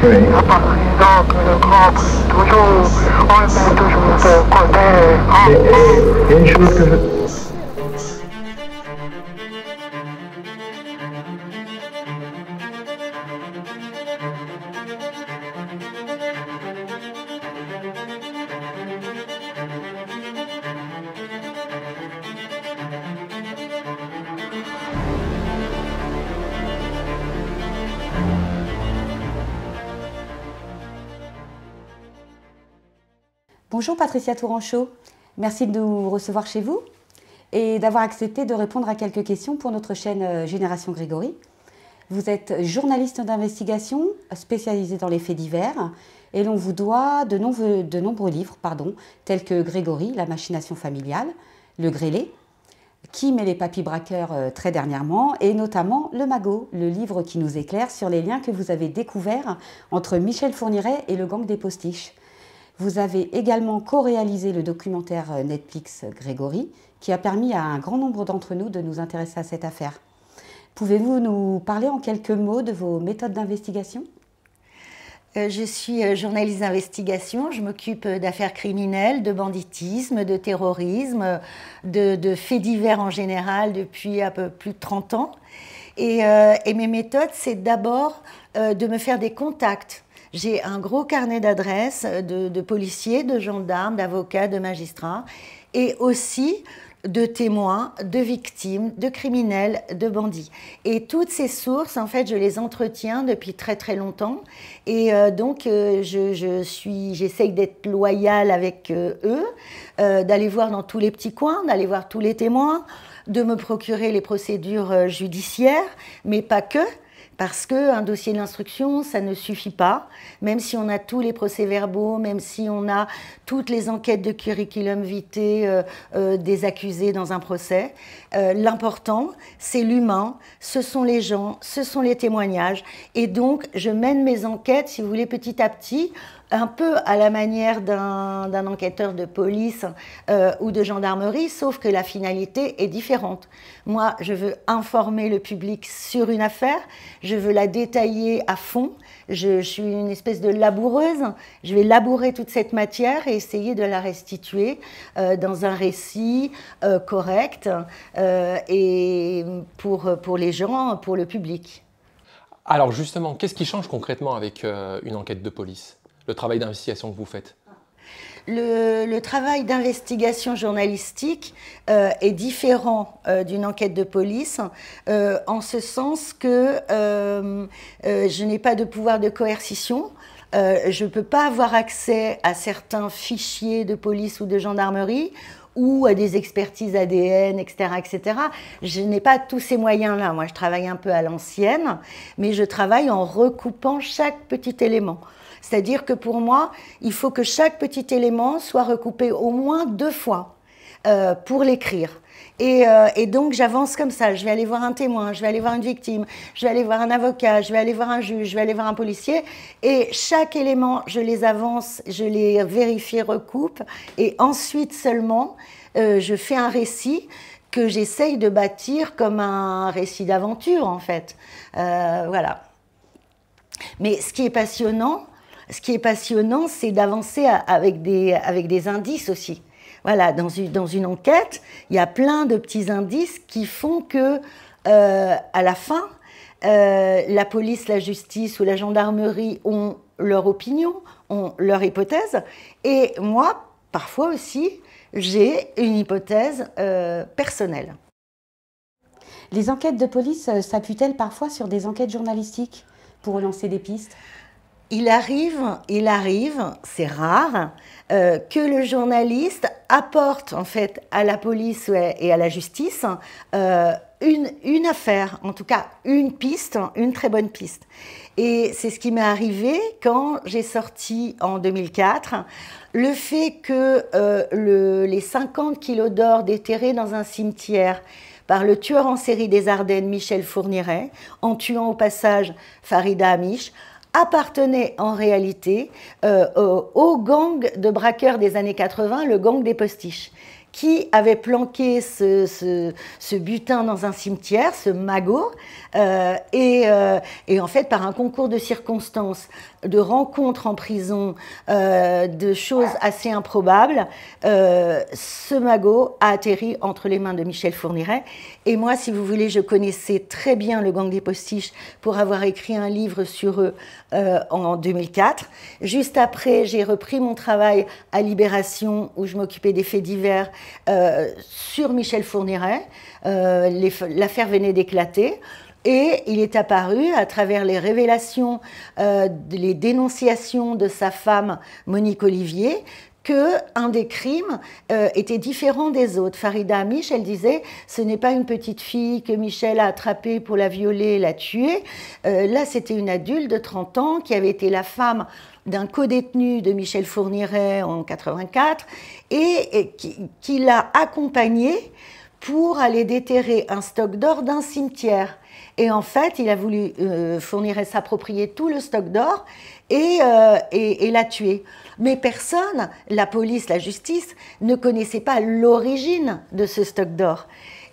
Oui. Par exemple, le grand prix, toujours, on le met toujours de côté. Il y a une chose que je... Bonjour Patricia Touranchot, merci de nous recevoir chez vous et d'avoir accepté de répondre à quelques questions pour notre chaîne Génération Grégory. Vous êtes journaliste d'investigation spécialisée dans les faits divers et l'on vous doit de nombreux livres, tels que Grégory, la machination familiale, Le Grêlé, Kim et les papis braqueurs très dernièrement, et notamment Le Magot, le livre qui nous éclaire sur les liens que vous avez découverts entre Michel Fourniret et le gang des Postiches. Vous avez également co-réalisé le documentaire Netflix Grégory, qui a permis à un grand nombre d'entre nous de nous intéresser à cette affaire. Pouvez-vous nous parler en quelques mots de vos méthodes d'investigation ? Je suis journaliste d'investigation, je m'occupe d'affaires criminelles, de banditisme, de terrorisme, de faits divers en général depuis un peu plus de 30 ans. Et mes méthodes, c'est d'abord de me faire des contacts. J'ai un gros carnet d'adresses de policiers, de gendarmes, d'avocats, de magistrats et aussi de témoins, de victimes, de criminels, de bandits. Et toutes ces sources, en fait, je les entretiens depuis très très longtemps. Et donc, j'essaye d'être loyale avec eux, d'aller voir dans tous les petits coins, d'aller voir tous les témoins, de me procurer les procédures judiciaires, mais pas que. Parce qu'un dossier d'instruction, ça ne suffit pas, même si on a tous les procès-verbaux, même si on a toutes les enquêtes de curriculum vitae des accusés dans un procès. L'important, c'est l'humain, ce sont les gens, ce sont les témoignages. Et donc, je mène mes enquêtes, si vous voulez, petit à petit, un peu à la manière d'un enquêteur de police ou de gendarmerie, sauf que la finalité est différente. Moi, je veux informer le public sur une affaire, je veux la détailler à fond, je suis une espèce de laboureuse, je vais labourer toute cette matière et essayer de la restituer dans un récit correct et pour les gens, pour le public. Alors justement, qu'est-ce qui change concrètement avec une enquête de police ? Le travail d'investigation que vous faites? Le travail d'investigation journalistique est différent d'une enquête de police en ce sens que je n'ai pas de pouvoir de coercition. Je ne peux pas avoir accès à certains fichiers de police ou de gendarmerie ou à des expertises ADN, etc., etc. Je n'ai pas tous ces moyens-là. Moi, je travaille un peu à l'ancienne, mais je travaille en recoupant chaque petit élément. C'est-à-dire que pour moi, il faut que chaque petit élément soit recoupé au moins 2 fois pour l'écrire. Et donc, j'avance comme ça. Je vais aller voir un témoin, je vais aller voir une victime, je vais aller voir un avocat, je vais aller voir un juge, je vais aller voir un policier. Et chaque élément, je les avance, je les vérifie, recoupe. Et ensuite seulement, je fais un récit que j'essaye de bâtir comme un récit d'aventure, en fait. Voilà. Mais ce qui est passionnant, c'est d'avancer avec des indices aussi. Voilà, dans une enquête, il y a plein de petits indices qui font que, à la fin, la police, la justice ou la gendarmerie ont leur opinion, ont leur hypothèse. Et moi, parfois aussi, j'ai une hypothèse personnelle. Les enquêtes de police s'appuient-elles parfois sur des enquêtes journalistiques pour relancer des pistes ? Il arrive, c'est rare, que le journaliste apporte en fait à la police et à la justice une affaire, en tout cas une piste, une très bonne piste. Et c'est ce qui m'est arrivé quand j'ai sorti en 2004 le fait que les 50 kilos d'or déterrés dans un cimetière par le tueur en série des Ardennes, Michel Fourniret, en tuant au passage Farida Amish, appartenait en réalité au gang de braqueurs des années 80, le gang des Postiches, qui avait planqué ce butin dans un cimetière, ce magot, et en fait, par un concours de circonstances, de rencontres en prison, de choses assez improbables, ce magot a atterri entre les mains de Michel Fourniret. Et moi, si vous voulez, je connaissais très bien le gang des postiches pour avoir écrit un livre sur eux en 2004. Juste après, j'ai repris mon travail à Libération, où je m'occupais des faits divers sur Michel Fourniret. L'affaire venait d'éclater. Et il est apparu, à travers les révélations, les dénonciations de sa femme, Monique Olivier, qu'un des crimes était différent des autres. Farida Amiche, elle disait, ce n'est pas une petite fille que Michel a attrapée pour la violer et la tuer. Là, c'était une adulte de 30 ans qui avait été la femme d'un codétenu de Michel Fourniret en 84 et qui l'a accompagnée pour aller déterrer un stock d'or d'un cimetière. Et en fait, il a voulu Fourniret s'approprier tout le stock d'or et la tuer. Mais personne, la police, la justice, ne connaissait pas l'origine de ce stock d'or.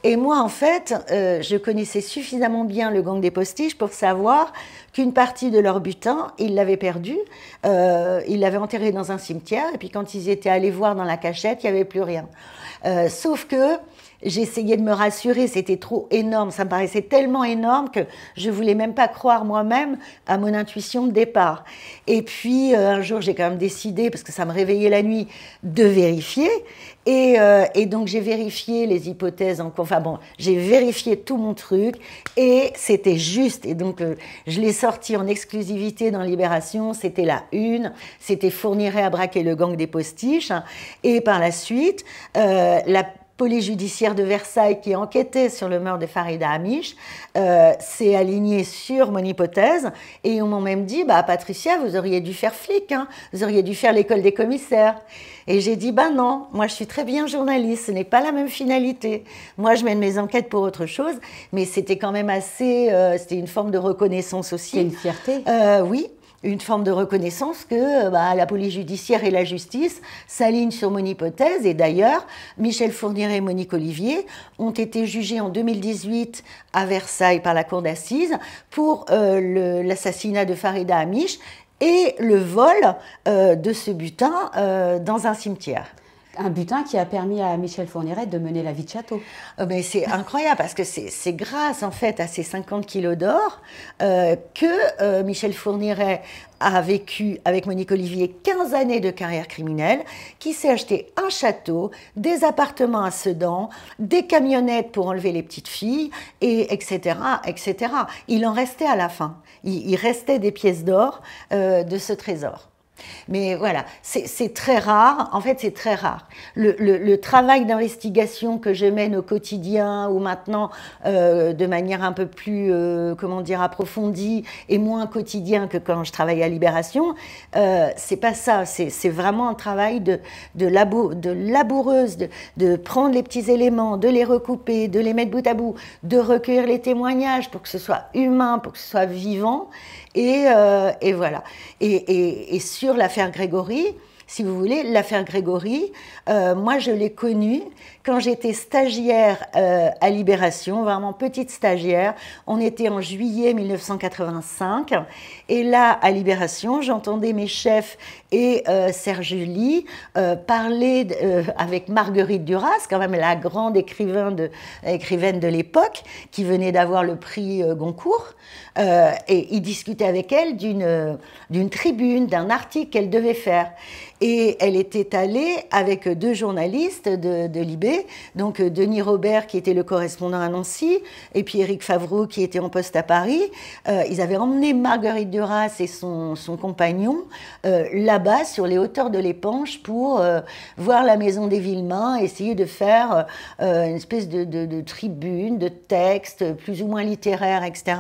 Et moi, en fait, je connaissais suffisamment bien le gang des postiches pour savoir qu'une partie de leur butin, ils l'avaient perdu, ils l'avaient enterré dans un cimetière, et puis quand ils étaient allés voir dans la cachette, il n'y avait plus rien. Sauf que j'essayais de me rassurer, c'était trop énorme, ça me paraissait tellement énorme que je ne voulais même pas croire moi-même à mon intuition de départ. Et puis un jour, j'ai quand même décidé, parce que ça me réveillait la nuit, de vérifier. Et donc j'ai vérifié les hypothèses, enfin bon, j'ai vérifié tout mon truc et c'était juste. Et donc je l'ai sorti en exclusivité dans Libération, c'était la une, c'était Fourniret à braquer le gang des postiches. Et par la suite, la police judiciaire de Versailles qui enquêtait sur le meurtre de Farida Amiche s'est alignée sur mon hypothèse et ils m'ont même dit bah, « Patricia, vous auriez dû faire flic, hein, vous auriez dû faire l'école des commissaires ». Et j'ai dit « bah non, moi je suis très bien journaliste, ce n'est pas la même finalité. Moi je mène mes enquêtes pour autre chose, mais c'était quand même assez, c'était une forme de reconnaissance aussi. » C'est une fierté. Oui. Une forme de reconnaissance que la police judiciaire et la justice s'alignent sur mon hypothèse. Et d'ailleurs, Michel Fourniret et Monique Olivier ont été jugés en 2018 à Versailles par la cour d'assises pour l'assassinat de Farida Amiche et le vol de ce butin dans un cimetière. Un butin qui a permis à Michel Fourniret de mener la vie de château. Mais c'est incroyable parce que c'est grâce en fait à ces 50 kilos d'or que Michel Fourniret a vécu avec Monique Olivier 15 années de carrière criminelle, qui s'est acheté un château, des appartements à Sedan, des camionnettes pour enlever les petites filles, et etc., etc. Il en restait à la fin. Il restait des pièces d'or de ce trésor. Mais voilà, c'est très rare, en fait c'est très rare. Le travail d'investigation que je mène au quotidien ou maintenant de manière un peu plus, comment dire, approfondie et moins quotidien que quand je travaillais à Libération, c'est pas ça, c'est vraiment un travail de laboureuse, de prendre les petits éléments, de les recouper, de les mettre bout à bout, de recueillir les témoignages pour que ce soit humain, pour que ce soit vivant. Et voilà. Et sur l'affaire Grégory, si vous voulez, l'affaire Grégory, moi je l'ai connue quand j'étais stagiaire à Libération, vraiment petite stagiaire. On était en juillet 1985. Et là, à Libération, j'entendais mes chefs et Serge July parler avec Marguerite Duras, quand même la grande écrivaine de l'époque, qui venait d'avoir le prix Goncourt. Et ils discutaient avec elle d'une tribune, d'un article qu'elle devait faire. Et elle était allée avec deux journalistes de Libé, donc Denis Robert qui était le correspondant à Nancy, et puis Éric Favreau qui était en poste à Paris. Ils avaient emmené Marguerite Duras et son compagnon là-bas sur les hauteurs de l'Épanche pour voir la maison des Villemains, essayer de faire une espèce de tribune, de texte plus ou moins littéraire, etc.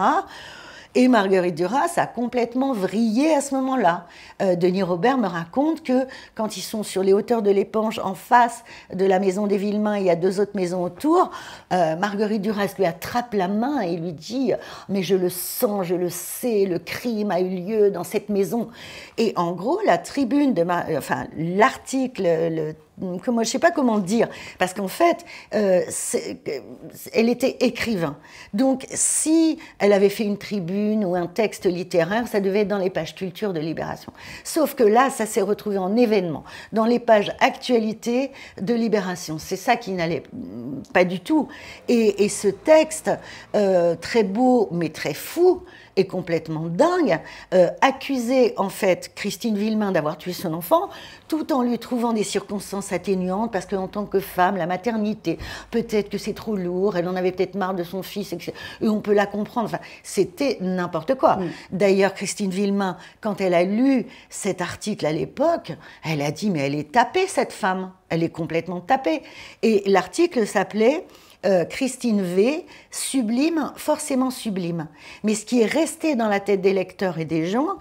Et Marguerite Duras a complètement vrillé à ce moment-là. Denis Robert me raconte que quand ils sont sur les hauteurs de l'Épanche, en face de la maison des Villemains, il y a deux autres maisons autour, Marguerite Duras lui attrape la main et lui dit « Mais je le sens, je le sais, le crime a eu lieu dans cette maison. » Et en gros, la tribune, l'article je sais pas comment dire, parce qu'en fait, elle était écrivain. Donc, si elle avait fait une tribune ou un texte littéraire, ça devait être dans les pages culture de Libération. Sauf que là, ça s'est retrouvé en événement, dans les pages actualité de Libération. C'est ça qui n'allait pas du tout. Et ce texte, très beau, mais très fou, et complètement dingue, accusait en fait Christine Villemain d'avoir tué son enfant, tout en lui trouvant des circonstances atténuantes, parce qu'en tant que femme, la maternité, peut-être que c'est trop lourd, elle en avait peut-être marre de son fils, et on peut la comprendre. Enfin, c'était n'importe quoi. D'ailleurs, Christine Villemain, quand elle a lu cet article à l'époque, elle a dit, mais elle est tapée, cette femme, elle est complètement tapée. Et l'article s'appelait Christine V, sublime, forcément sublime. Mais ce qui est resté dans la tête des lecteurs et des gens,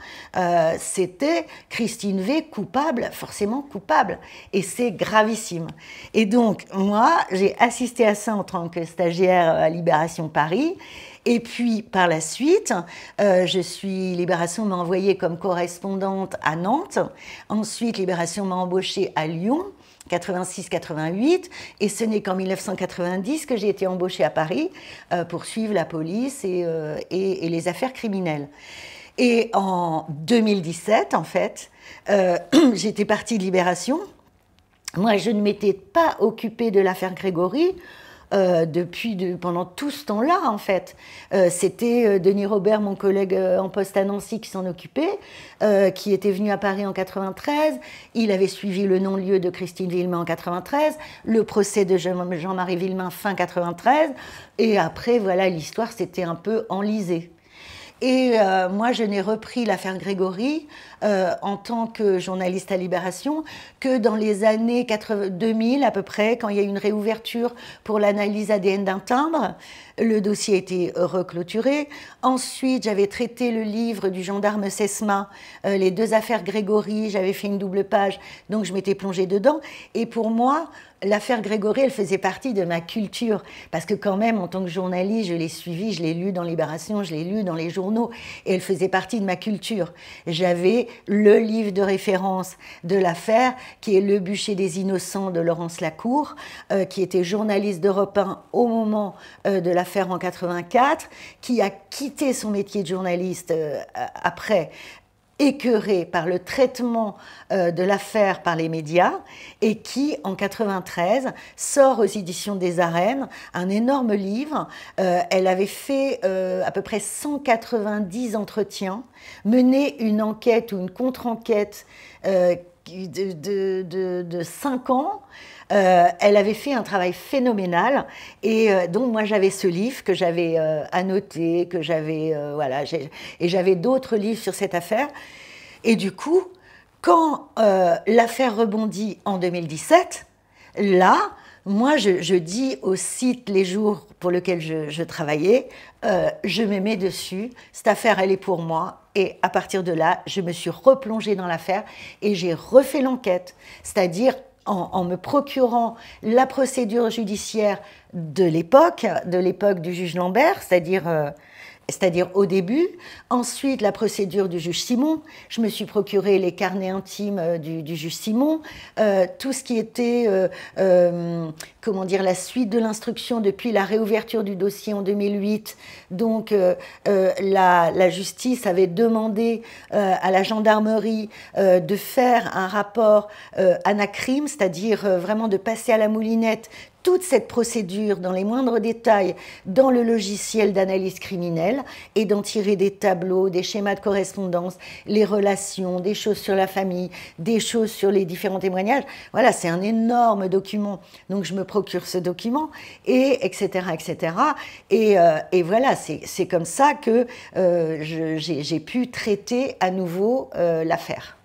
c'était Christine V, coupable, forcément coupable. Et c'est gravissime. Et donc, moi, j'ai assisté à ça en tant que stagiaire à Libération Paris. Et puis, par la suite, Libération m'a envoyée comme correspondante à Nantes. Ensuite, Libération m'a embauchée à Lyon. 86-88, et ce n'est qu'en 1990 que j'ai été embauchée à Paris pour suivre la police et les affaires criminelles. Et en 2017, en fait, j'étais partie de Libération. Moi, je ne m'étais pas occupée de l'affaire Grégory pendant tout ce temps-là, en fait. C'était Denis Robert, mon collègue en poste à Nancy, qui s'en occupait, qui était venu à Paris en 93. Il avait suivi le non-lieu de Christine Villemain en 93, le procès de Jean-Marie Villemain fin 93, et après, voilà, l'histoire s'était un peu enlisée. Et moi, je n'ai repris l'affaire Grégory en tant que journaliste à Libération que dans les années 2000 à peu près, quand il y a eu une réouverture pour l'analyse ADN d'un timbre. Le dossier a été reclôturé. Ensuite, j'avais traité le livre du gendarme Sesma, les deux affaires Grégory. J'avais fait une double page, donc je m'étais plongée dedans. Et pour moi, l'affaire Grégory, elle faisait partie de ma culture. Parce que quand même, en tant que journaliste, je l'ai suivie, je l'ai lu dans Libération, je l'ai lu dans les journaux. Et elle faisait partie de ma culture. J'avais le livre de référence de l'affaire, qui est Le bûcher des innocents de Laurence Lacour, qui était journaliste d'Europe 1 au moment de l'affaire en 84, qui a quitté son métier de journaliste après, écœuré par le traitement de l'affaire par les médias, et qui, en 93, sort aux éditions des Arènes un énorme livre. Elle avait fait à peu près 190 entretiens, mené une enquête ou une contre-enquête de 5 ans. Elle avait fait un travail phénoménal, et donc moi j'avais ce livre que j'avais annoté, que j'avais voilà, et j'avais d'autres livres sur cette affaire. Et du coup, quand l'affaire rebondit en 2017, là, moi je dis au site Les Jours pour lequel je travaillais, je me mets dessus, cette affaire elle est pour moi. Et à partir de là, je me suis replongée dans l'affaire et j'ai refait l'enquête, c'est-à-dire en me procurant la procédure judiciaire de l'époque du juge Lambert, c'est-à-dire au début. Ensuite, la procédure du juge Simon. Je me suis procuré les carnets intimes du juge Simon. Tout ce qui était, comment dire, la suite de l'instruction depuis la réouverture du dossier en 2008. Donc, la justice avait demandé à la gendarmerie de faire un rapport anacrime, c'est-à-dire vraiment de passer à la moulinette toute cette procédure dans les moindres détails dans le logiciel d'analyse criminelle et d'en tirer des tableaux, des schémas de correspondance, les relations, des choses sur la famille, des choses sur les différents témoignages. Voilà, c'est un énorme document. Donc je me procure ce document, et etc. etc. Et voilà, c'est comme ça que j'ai pu traiter à nouveau l'affaire.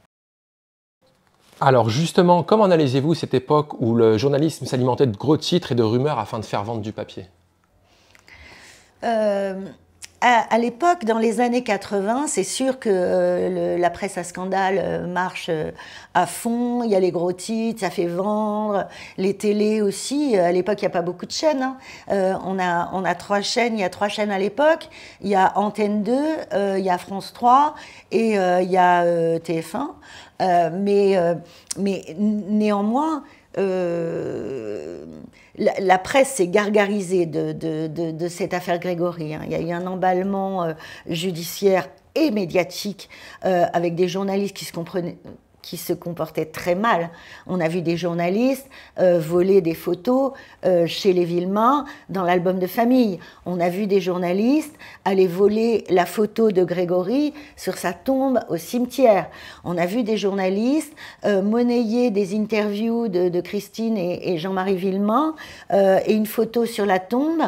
Alors justement, comment analysez-vous cette époque où le journalisme s'alimentait de gros titres et de rumeurs afin de faire vendre du papier ? À l'époque, dans les années 80, c'est sûr que la presse à scandale marche à fond, il y a les gros titres, ça fait vendre, les télés aussi. À l'époque, il n'y a pas beaucoup de chaînes, hein. On a 3 chaînes, il y a 3 chaînes à l'époque. Il y a Antenne 2, il y a France 3 et il y a TF1. Mais néanmoins, la presse s'est gargarisée de cette affaire Grégory. Hein. Il y a eu un emballement judiciaire et médiatique avec des journalistes qui se comportaient très mal. On a vu des journalistes voler des photos chez les Villemain dans l'album de famille. On a vu des journalistes aller voler la photo de Grégory sur sa tombe au cimetière. On a vu des journalistes monnayer des interviews de Christine et Jean-Marie Villemain et une photo sur la tombe.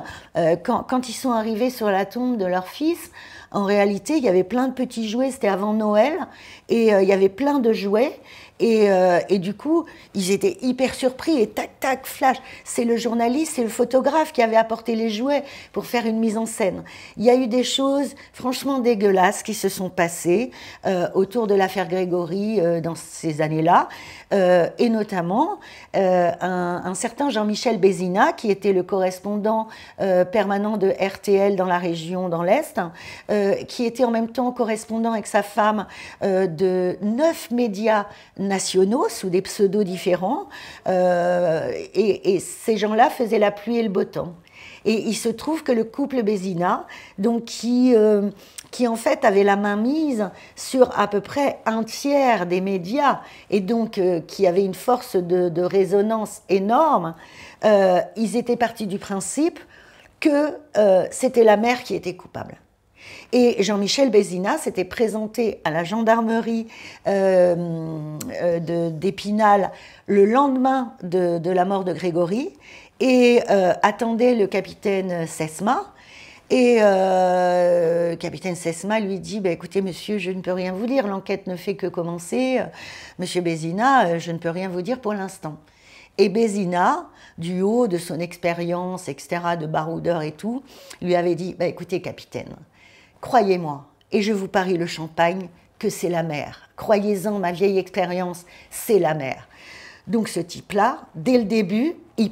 Quand ils sont arrivés sur la tombe de leur fils, en réalité, il y avait plein de petits jouets, c'était avant Noël, et il y avait plein de jouets, et du coup, ils étaient hyper surpris, et tac, tac, flash, c'est le journaliste, c'est le photographe qui avait apporté les jouets pour faire une mise en scène. Il y a eu des choses franchement dégueulasses qui se sont passées autour de l'affaire Grégory dans ces années-là, et notamment un certain Jean-Michel Bézina, qui était le correspondant permanent de RTL dans la région, dans l'Est, qui était en même temps correspondant avec sa femme de 9 médias nationaux sous des pseudos différents, et ces gens-là faisaient la pluie et le beau temps. Et il se trouve que le couple Bézina, donc qui en fait avait la main mise sur à peu près un tiers des médias, et donc qui avait une force de résonance énorme, ils étaient partis du principe que c'était la mère qui était coupable. Et Jean-Michel Bézina s'était présenté à la gendarmerie d'Épinal le lendemain de la mort de Grégory et attendait le capitaine Sesma. Et le capitaine Sesma lui dit bah, « Écoutez, monsieur, je ne peux rien vous dire, l'enquête ne fait que commencer. Monsieur Bézina, je ne peux rien vous dire pour l'instant. » Et Bézina, du haut de son expérience, etc., de baroudeur et tout, lui avait dit bah, « Écoutez, capitaine, croyez-moi, et je vous parie le champagne, que c'est la mer. Croyez-en, ma vieille expérience, c'est la mer. » Donc ce type-là, dès le début, il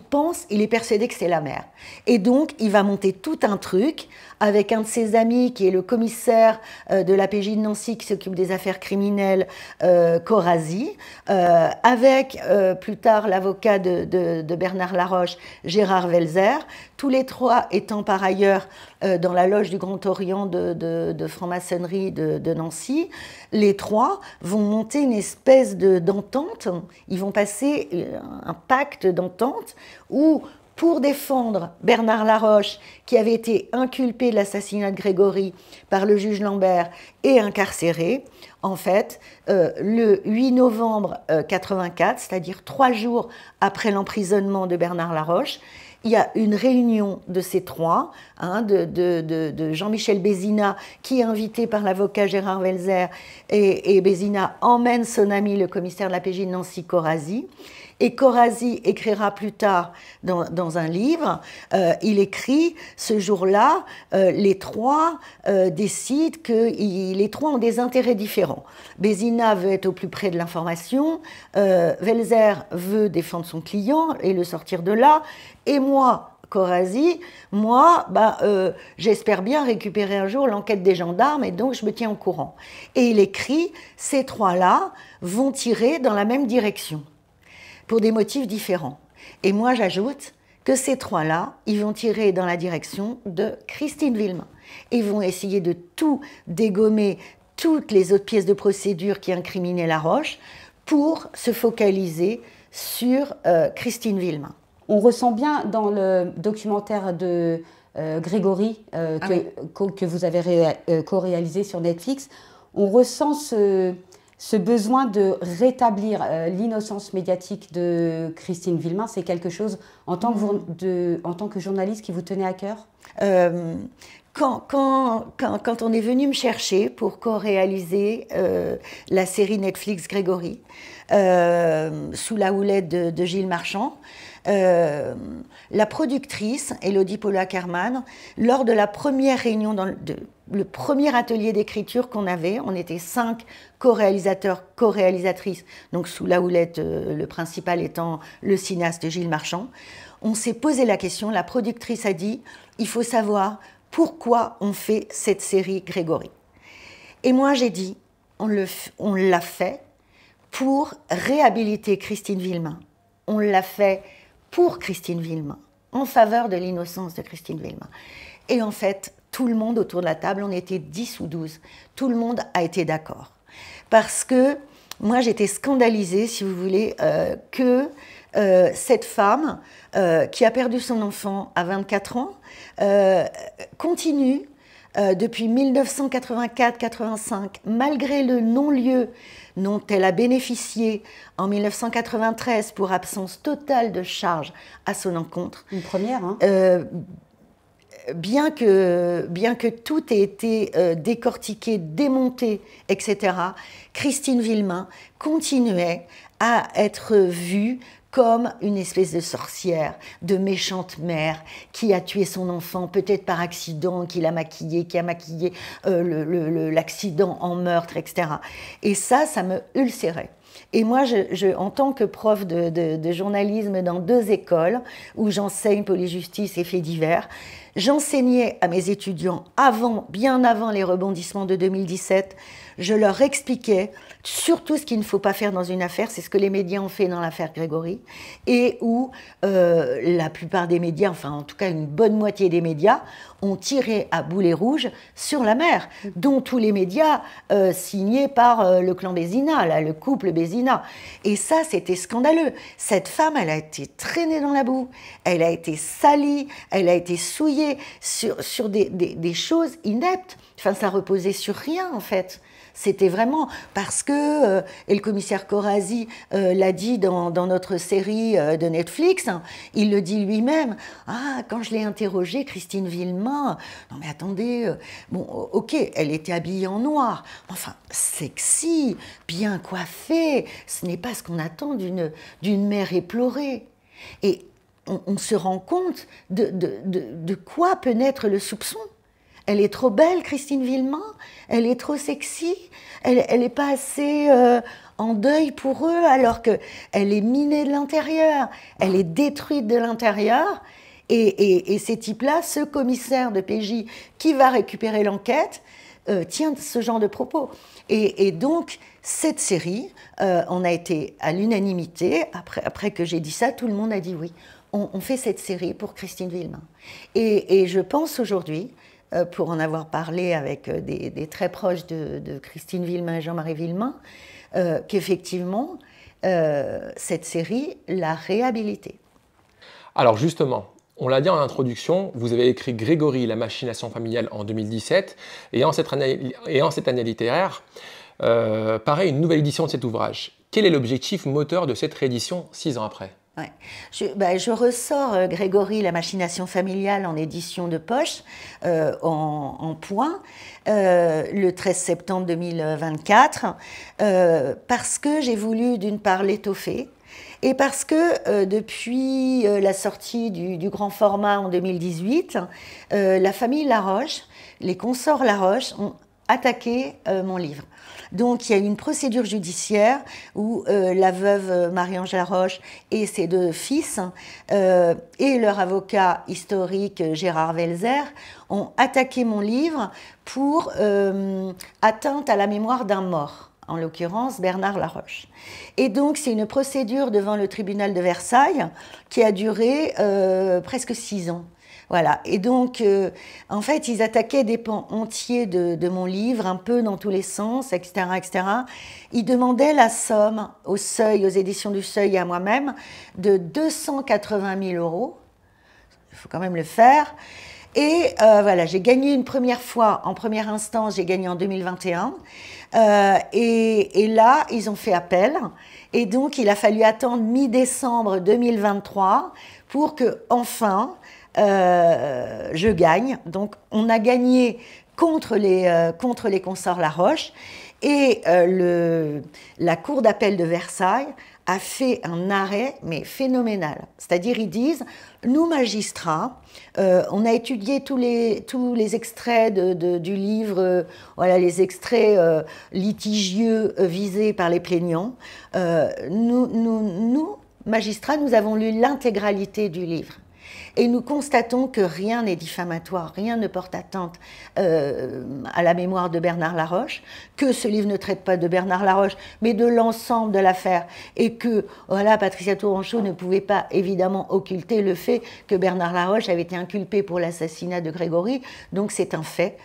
est persuadé que c'est la mer. Et donc, il va monter tout un truc avec un de ses amis qui est le commissaire de la PJ de Nancy qui s'occupe des affaires criminelles, Corazzi, avec plus tard l'avocat de Bernard Laroche, Gérard Welzer, tous les trois étant par ailleurs dans la loge du Grand Orient de franc-maçonnerie de Nancy. Les trois vont monter une espèce d'entente, ils vont passer un pacte d'entente où, pour défendre Bernard Laroche, qui avait été inculpé de l'assassinat de Grégory par le juge Lambert et incarcéré, en fait, le 8 novembre 84, c'est-à-dire 3 jours après l'emprisonnement de Bernard Laroche, il y a une réunion de ces trois, hein, de Jean-Michel Bézina, qui est invité par l'avocat Gérard Welzer, et Bézina emmène son ami, le commissaire de la PJ de Nancy, Corazzi. Et Corazzi écrira plus tard dans un livre, il écrit, ce jour-là, les trois décident que les trois ont des intérêts différents. Bézina veut être au plus près de l'information, Welzer veut défendre son client et le sortir de là, et moi, Corazzi, moi, j'espère bien récupérer un jour l'enquête des gendarmes et donc je me tiens au courant. Et il écrit, ces trois-là vont tirer dans la même direction, pour des motifs différents. Et moi, j'ajoute que ces trois-là, ils vont tirer dans la direction de Christine Villemain. Ils vont essayer de tout dégommer, toutes les autres pièces de procédure qui incriminaient Laroche, pour se focaliser sur Christine Villemain. On ressent bien dans le documentaire de Grégory que vous avez co-réalisé sur Netflix, on ressent ce besoin de rétablir l'innocence médiatique de Christine Villemain. C'est quelque chose, en tant que journaliste, qui vous tenait à cœur? Quand on est venu me chercher pour co-réaliser la série Netflix Grégory, sous la houlette de Gilles Marchand, la productrice, Élodie Paula-Carman, lors de la première réunion, le premier atelier d'écriture qu'on avait, on était 5 co-réalisateurs, co-réalisatrices, donc sous la houlette, le principal étant le cinéaste Gilles Marchand, on s'est posé la question, la productrice a dit, il faut savoir pourquoi on fait cette série Grégory. Et moi j'ai dit, on l'a fait pour réhabiliter Christine Villemain on l'a fait pour Christine Villemain, en faveur de l'innocence de Christine Villemain. Et en fait, tout le monde autour de la table, on était 10 ou 12, tout le monde a été d'accord. Parce que moi, j'étais scandalisée, si vous voulez, que cette femme qui a perdu son enfant à 24 ans continue depuis 1984-85, malgré le non-lieu dont elle a bénéficié en 1993 pour absence totale de charge à son encontre. Une première, hein. Bien que tout ait été décortiqué, démonté, etc., Christine Villemain continuait à être vue comme une espèce de sorcière, de méchante mère qui a tué son enfant, peut-être par accident, qui l'a maquillé, qui a maquillé l'accident en meurtre, etc. Et ça me ulcérait. Et moi, en tant que prof de journalisme dans 2 écoles, où j'enseigne police-justice et faits divers, j'enseignais à mes étudiants bien avant les rebondissements de 2017, je leur expliquais surtout ce qu'il ne faut pas faire dans une affaire, c'est ce que les médias ont fait dans l'affaire Grégory, et où la plupart des médias, enfin en tout cas une bonne moitié des médias, ont tiré à boulet rouge sur la mère, dont tous les médias signés par le clan Bézina, là, le couple Bézina. Et ça, c'était scandaleux. Cette femme, elle a été traînée dans la boue, elle a été salie, elle a été souillée sur des choses ineptes. Enfin, ça reposait sur rien, en fait. C'était vraiment parce que, et le commissaire Corazzi l'a dit dans notre série de Netflix, hein, il le dit lui-même, quand je l'ai interrogée, Christine Villemain, non mais attendez, bon, ok, elle était habillée en noir, enfin, sexy, bien coiffée, ce n'est pas ce qu'on attend d'une mère éplorée. Et on se rend compte de quoi peut naître le soupçon. Elle est trop belle, Christine Villemain, elle est trop sexy, elle n'est pas assez en deuil pour eux, alors qu'elle est minée de l'intérieur, elle est détruite de l'intérieur. Et ces types-là, ce commissaire de PJ qui va récupérer l'enquête, tient ce genre de propos. Et donc, cette série, on a été à l'unanimité, après que j'ai dit ça, tout le monde a dit oui, on fait cette série pour Christine Villemain. Et je pense aujourd'hui, pour en avoir parlé avec des très proches de Christine Villemain et Jean-Marie Villemain, qu'effectivement, cette série l'a réhabilitée. Alors justement, on l'a dit en introduction, vous avez écrit Grégory, la machination familiale en 2017, et en cette année littéraire, paraît une nouvelle édition de cet ouvrage. Quel est l'objectif moteur de cette réédition 6 ans après ? Ouais. Je ressors Grégory, la machination familiale en édition de poche, en point, le 13 septembre 2024, parce que j'ai voulu d'une part l'étoffer, et parce que depuis la sortie du grand format en 2018, la famille Laroche, les consorts Laroche ont attaqué mon livre. Donc, il y a eu une procédure judiciaire où la veuve Marie-Ange Laroche et ses 2 fils et leur avocat historique Gérard Welzer ont attaqué mon livre pour atteinte à la mémoire d'un mort, en l'occurrence Bernard Laroche. Et donc, c'est une procédure devant le tribunal de Versailles qui a duré presque 6 ans. Voilà, et donc, en fait, ils attaquaient des pans entiers de mon livre, un peu dans tous les sens, etc., etc. Ils demandaient la somme au Seuil, aux éditions du Seuil et à moi-même, de 280 000 €. Il faut quand même le faire. Et voilà, j'ai gagné une première fois, en première instance, j'ai gagné en 2021. Et là, ils ont fait appel. Et donc, il a fallu attendre mi-décembre 2023 pour que, enfin, je gagne. Donc, on a gagné contre les consorts Laroche. Et la Cour d'appel de Versailles a fait un arrêt, mais phénoménal. C'est-à-dire, ils disent, nous, magistrats, on a étudié tous les extraits du livre, voilà, les extraits litigieux visés par les plaignants. Nous, magistrats, nous avons lu l'intégralité du livre. Et nous constatons que rien n'est diffamatoire, rien ne porte atteinte à la mémoire de Bernard Laroche, que ce livre ne traite pas de Bernard Laroche, mais de l'ensemble de l'affaire, et que voilà, Patricia Tourangeau ne pouvait pas évidemment occulter le fait que Bernard Laroche avait été inculpé pour l'assassinat de Grégory, donc c'est un fait.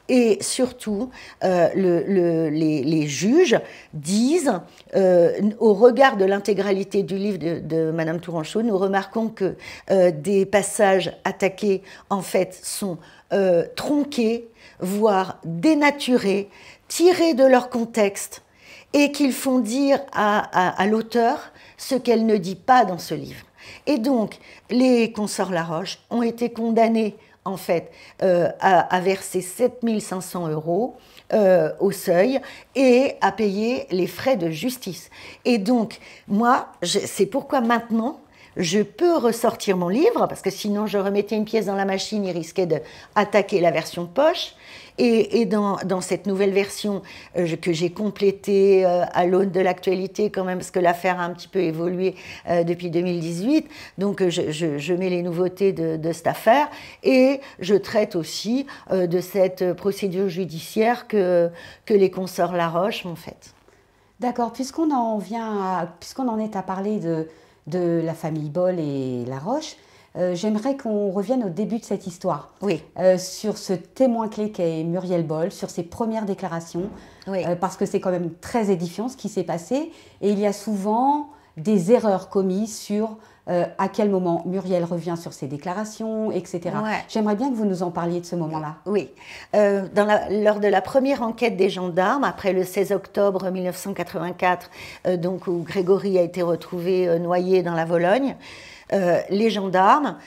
Et surtout, les juges disent, au regard de l'intégralité du livre de Madame Tourangeau, nous remarquons que des passages attaqués, en fait, sont tronqués, voire dénaturés, tirés de leur contexte, et qu'ils font dire à l'auteur ce qu'elle ne dit pas dans ce livre. Et donc, les consorts Laroche ont été condamnés en fait, à verser 7 500 € au seuil et à payer les frais de justice. Et donc, moi, c'est pourquoi maintenant, je peux ressortir mon livre, parce que sinon je remettais une pièce dans la machine, il risquait d'attaquer la version poche. Et dans cette nouvelle version que j'ai complétée à l'aune de l'actualité quand même, parce que l'affaire a un petit peu évolué depuis 2018, donc je mets les nouveautés de cette affaire et je traite aussi de cette procédure judiciaire que les consorts Laroche m'ont faite. D'accord, puisqu'on en est à parler de la famille Boll et Laroche, j'aimerais qu'on revienne au début de cette histoire. Oui. Sur ce témoin clé qu'est Muriel Boll, sur ses premières déclarations, oui. Parce que c'est quand même très édifiant ce qui s'est passé. Et il y a souvent des erreurs commises sur à quel moment Muriel revient sur ses déclarations, etc. Ouais. J'aimerais bien que vous nous en parliez de ce moment-là. Oui. Lors de la première enquête des gendarmes, après le 16 octobre 1984, donc où Grégory a été retrouvé noyé dans la Vologne, les gendarmes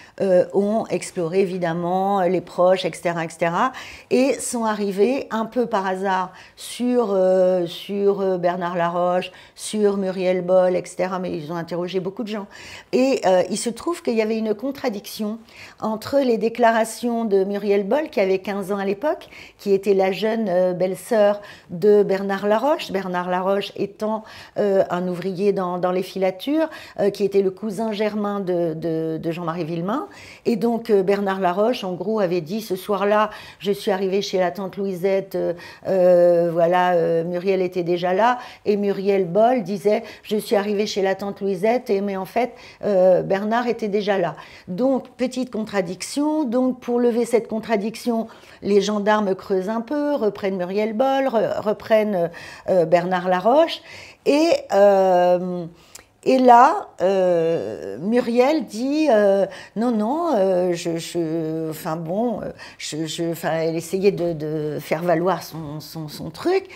ont exploré évidemment les proches, etc., et sont arrivés un peu par hasard sur Bernard Laroche, sur Muriel Boll, etc., mais ils ont interrogé beaucoup de gens. Et il se trouve qu'il y avait une contradiction entre les déclarations de Muriel Boll, qui avait 15 ans à l'époque, qui était la jeune belle-sœur de Bernard Laroche étant un ouvrier dans les filatures, qui était le cousin germain de Jean-Marie Villemain. Et donc Bernard Laroche, en gros, avait dit ce soir-là, je suis arrivée chez la tante Louisette, Muriel était déjà là, et Muriel Boll disait je suis arrivée chez la tante Louisette, mais en fait Bernard était déjà là. Donc petite contradiction. Donc pour lever cette contradiction, les gendarmes creusent un peu, reprennent Muriel Boll, reprennent Bernard Laroche, et là, Muriel dit non, elle essayait de faire valoir son truc,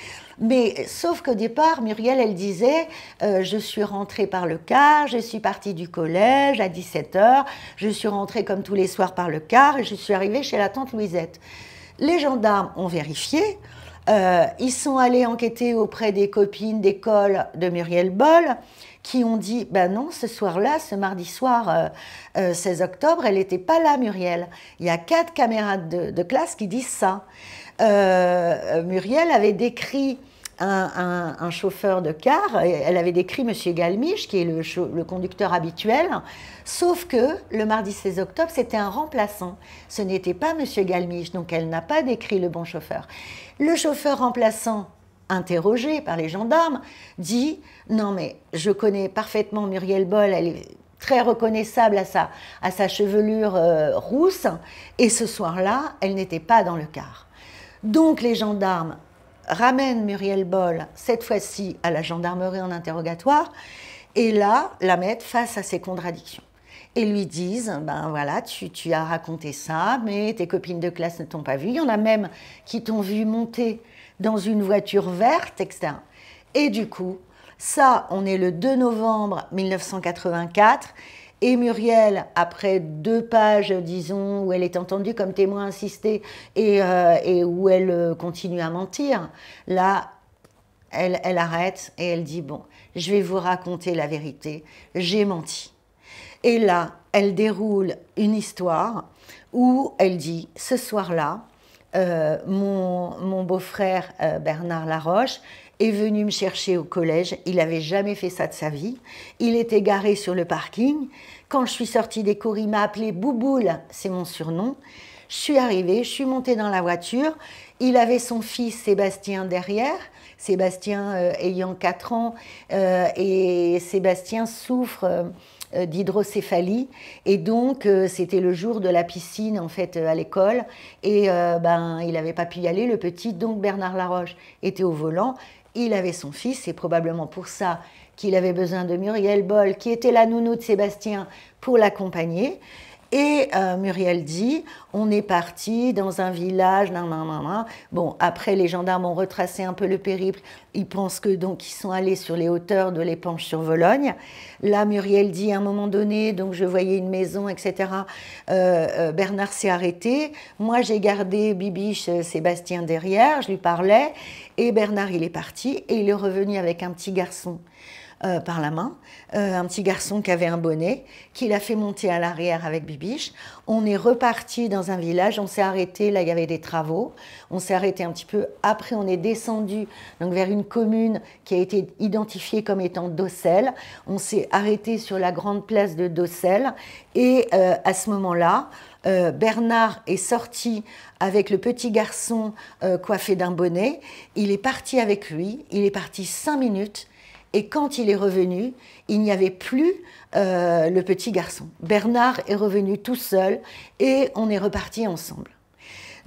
mais sauf qu'au départ, Muriel, elle disait je suis rentrée par le car, je suis partie du collège à 17h, je suis rentrée comme tous les soirs par le car et je suis arrivée chez la tante Louisette. Les gendarmes ont vérifié. Ils sont allés enquêter auprès des copines d'école de Muriel Boll, qui ont dit ben non, ce soir-là, ce mardi soir 16 octobre, elle n'était pas là, Muriel. Il y a 4 camarades de classe qui disent ça. Muriel avait décrit un chauffeur de car, elle avait décrit M. Galmiche, qui est le conducteur habituel, sauf que le mardi 16 octobre, c'était un remplaçant. Ce n'était pas M. Galmiche, donc elle n'a pas décrit le bon chauffeur. Le chauffeur remplaçant, interrogé par les gendarmes, dit « Non mais je connais parfaitement Muriel Boll, elle est très reconnaissable à sa chevelure rousse, et ce soir-là, elle n'était pas dans le car. » Donc les gendarmes ramènent Muriel Boll, cette fois-ci à la gendarmerie en interrogatoire, et là, la mettent face à ses contradictions. Et lui disent, ben voilà, tu as raconté ça, mais tes copines de classe ne t'ont pas vu. Il y en a même qui t'ont vu monter dans une voiture verte, etc. Et du coup, ça, on est le 2 novembre 1984, et Muriel, après 2 pages, disons, où elle est entendue comme témoin assisté et où elle continue à mentir, là, elle arrête et elle dit, bon, je vais vous raconter la vérité, j'ai menti. Et là, elle déroule une histoire où elle dit, ce soir-là, mon beau-frère Bernard Laroche est venu me chercher au collège. Il n'avait jamais fait ça de sa vie. Il était garé sur le parking. Quand je suis sortie des cours, il m'a appelé Bouboule, c'est mon surnom. Je suis arrivée, je suis montée dans la voiture. Il avait son fils Sébastien derrière, Sébastien ayant 4 ans, et Sébastien souffre d'hydrocéphalie, et donc c'était le jour de la piscine en fait à l'école, et il n'avait pas pu y aller, le petit, donc Bernard Laroche était au volant, il avait son fils, c'est probablement pour ça qu'il avait besoin de Muriel Boll, qui était la nounou de Sébastien, pour l'accompagner. Et Muriel dit, on est parti dans un village, Bon, après, les gendarmes ont retracé un peu le périple. Ils pensent que donc ils sont allés sur les hauteurs de l'Épanche sur Vologne. Là, Muriel dit, à un moment donné, donc je voyais une maison, etc. Bernard s'est arrêté. Moi, j'ai gardé Bibiche, Sébastien derrière. Je lui parlais. Et Bernard, il est parti. Et il est revenu avec un petit garçon. Par la main, un petit garçon qui avait un bonnet, qu'il a fait monter à l'arrière avec Bibiche. On est reparti dans un village, on s'est arrêté, là il y avait des travaux, on s'est arrêté un petit peu, après on est descendu donc, vers une commune qui a été identifiée comme étant Docelles, on s'est arrêté sur la grande place de Docelles, et à ce moment-là, Bernard est sorti avec le petit garçon coiffé d'un bonnet, il est parti avec lui, il est parti 5 minutes, et quand il est revenu, il n'y avait plus le petit garçon. Bernard est revenu tout seul et on est reparti ensemble.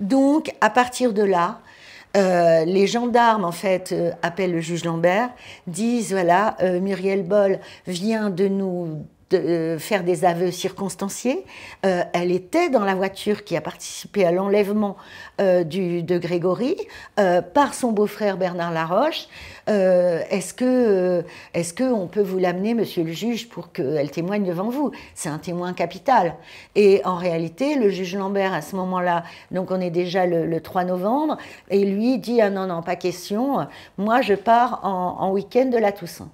Donc, à partir de là, les gendarmes, en fait, appellent le juge Lambert, disent, voilà, Muriel Boll vient de nous faire des aveux circonstanciés. Elle était dans la voiture qui a participé à l'enlèvement de Grégory par son beau-frère Bernard Laroche. Est-ce qu'on peut vous l'amener, monsieur le juge, pour qu'elle témoigne devant vous? C'est un témoin capital. Et en réalité, le juge Lambert, à ce moment-là, donc on est déjà le 3 novembre, et lui dit, ah non, non, pas question, moi je pars en week-end de la Toussaint.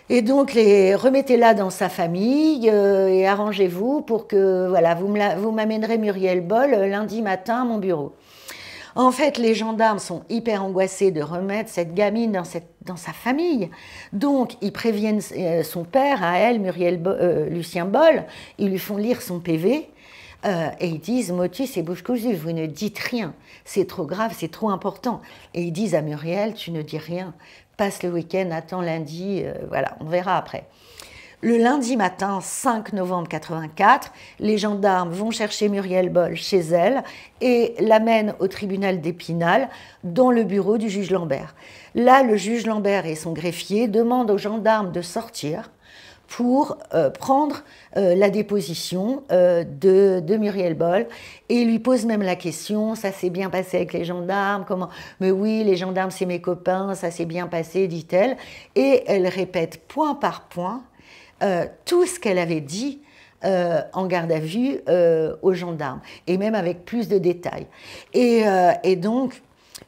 Et donc, remettez-la dans sa famille et arrangez-vous pour que, voilà, vous m'amènerez Muriel Boll lundi matin à mon bureau. En fait, les gendarmes sont hyper angoissés de remettre cette gamine dans sa famille. Donc, ils préviennent son père, à elle, Lucien Boll, ils lui font lire son PV. Et ils disent, motus et bouche cousue, vous ne dites rien, c'est trop grave, c'est trop important. Et ils disent à Muriel, tu ne dis rien, passe le week-end, attends lundi, voilà, on verra après. Le lundi matin, 5 novembre 84, les gendarmes vont chercher Muriel Boll chez elle et l'amènent au tribunal d'Épinal, dans le bureau du juge Lambert. Là, le juge Lambert et son greffier demandent aux gendarmes de sortir pour prendre la déposition de Muriel Boll, et lui pose même la question, ça s'est bien passé avec les gendarmes, comment? Mais oui, les gendarmes c'est mes copains, ça s'est bien passé, dit-elle, et elle répète point par point tout ce qu'elle avait dit en garde à vue aux gendarmes, et même avec plus de détails. Et donc,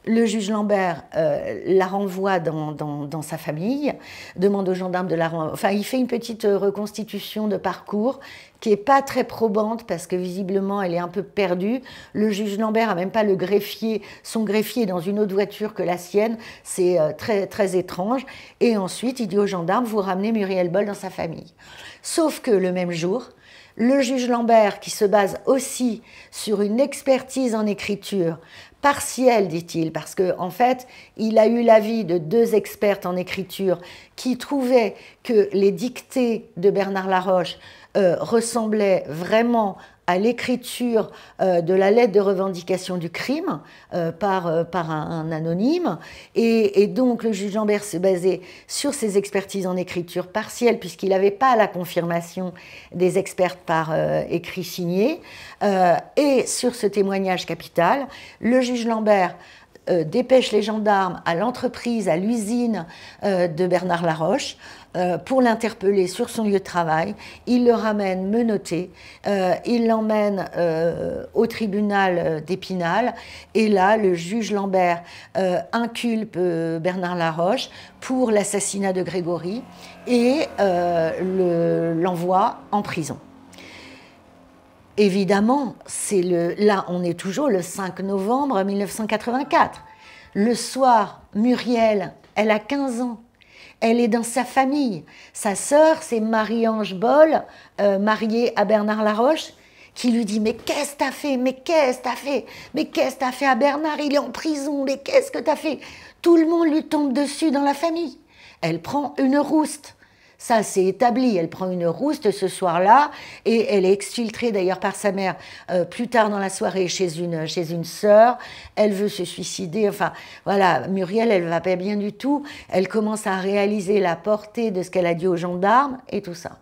le juge Lambert la renvoie dans sa famille, demande aux gendarmes de la renvoyer. Enfin, il fait une petite reconstitution de parcours qui n'est pas très probante parce que visiblement elle est un peu perdue. Le juge Lambert n'a même pas le greffier, son greffier est dans une autre voiture que la sienne. C'est très, très étrange. Et ensuite, il dit aux gendarmes, vous ramenez Muriel Boll dans sa famille. Sauf que le même jour, le juge Lambert, qui se base aussi sur une expertise en écriture, partielle, dit-il, parce qu'en fait, il a eu l'avis de 2 expertes en écriture qui trouvaient que les dictées de Bernard Laroche ressemblaient vraiment à l'écriture de la lettre de revendication du crime par un anonyme. Et donc, le juge Lambert se basait sur ces expertises en écriture partielle, puisqu'il n'avait pas la confirmation des experts par écrit signé. Et sur ce témoignage capital, le juge Lambert dépêche les gendarmes à l'entreprise, à l'usine de Bernard Laroche pour l'interpeller sur son lieu de travail. Il le ramène menotté, il l'emmène au tribunal d'Épinal, et là, le juge Lambert inculpe Bernard Laroche pour l'assassinat de Grégory et l'envoie en prison. Évidemment, là, on est toujours le 5 novembre 1984. Le soir, Muriel elle a 15 ans. Elle est dans sa famille. Sa sœur, c'est Marie-Ange Boll, mariée à Bernard Laroche, qui lui dit « Mais qu'est-ce que t'as fait? Mais qu'est-ce que t'as fait? Mais qu'est-ce que t'as fait à Bernard? Il est en prison, mais qu'est-ce que t'as fait ?» Tout le monde lui tombe dessus dans la famille. Elle prend une rouste. Ça, c'est établi. Elle prend une rouste ce soir-là et elle est exfiltrée d'ailleurs par sa mère plus tard dans la soirée chez une sœur. Elle veut se suicider. Enfin, voilà, Muriel, elle ne va pas bien du tout. Elle commence à réaliser la portée de ce qu'elle a dit aux gendarmes et tout ça.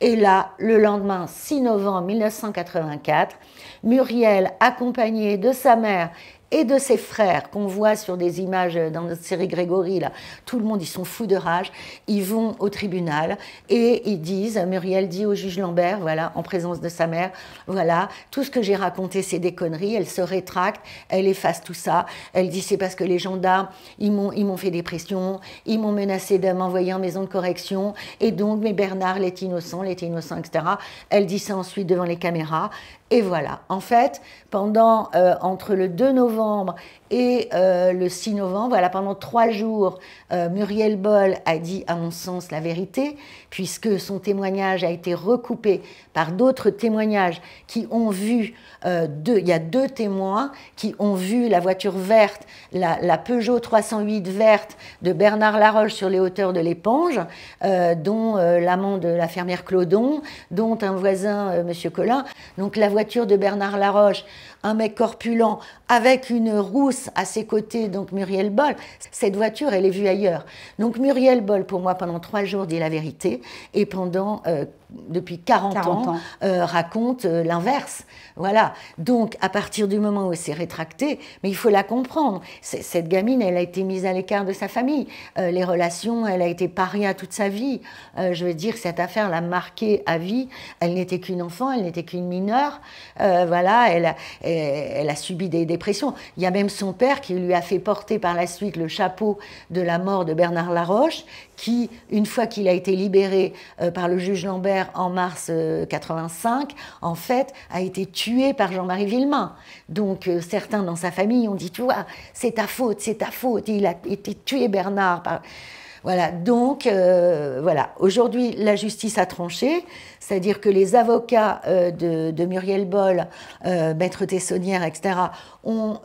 Et là, le lendemain, 6 novembre 1984, Muriel, accompagnée de sa mère et de ses frères, qu'on voit sur des images dans notre série Grégory, là, tout le monde, ils sont fous de rage, ils vont au tribunal et ils disent, Muriel dit au juge Lambert, voilà, en présence de sa mère, voilà, tout ce que j'ai raconté, c'est des conneries, elle se rétracte, elle efface tout ça, elle dit, c'est parce que les gendarmes, ils m'ont fait des pressions, ils m'ont menacé de m'envoyer en maison de correction, et donc, mais Bernard, il est innocent, etc. Elle dit ça ensuite devant les caméras, et voilà. En fait, pendant, entre le 2 novembre et le 6 novembre, voilà, pendant 3 jours, Muriel Boll a dit, à mon sens, la vérité, puisque son témoignage a été recoupé par d'autres témoignages qui ont vu, il y a 2 témoins qui ont vu la voiture verte, la Peugeot 308 verte de Bernard Laroche sur les hauteurs de l'Éponge, dont l'amant de la fermière Clodon, dont un voisin, Monsieur Collin. Donc la voiture de Bernard Laroche, un mec corpulent avec une rousse à ses côtés, donc Muriel Boll. Cette voiture, elle est vue ailleurs. Donc Muriel Boll, pour moi, pendant 3 jours, dit la vérité, et depuis 40 ans, raconte l'inverse. Voilà. Donc, à partir du moment où elle s'est rétractée, mais il faut la comprendre, cette gamine, elle a été mise à l'écart de sa famille. Les relations, elle a été paria toute sa vie. Je veux dire, cette affaire l'a marquée à vie. Elle n'était qu'une enfant, elle n'était qu'une mineure. Voilà, elle a subi des dépressions. Il y a même son père qui lui a fait porter par la suite le chapeau de la mort de Bernard Laroche, qui, une fois qu'il a été libéré par le juge Lambert en mars 85, en fait, a été tué par Jean-Marie Villemain. Donc, certains dans sa famille ont dit, tu vois, c'est ta faute, il a été tué Bernard. Voilà, donc, voilà. Aujourd'hui, la justice a tranché, c'est-à-dire que les avocats de Muriel Boll, Maître Tessonnière, etc., ont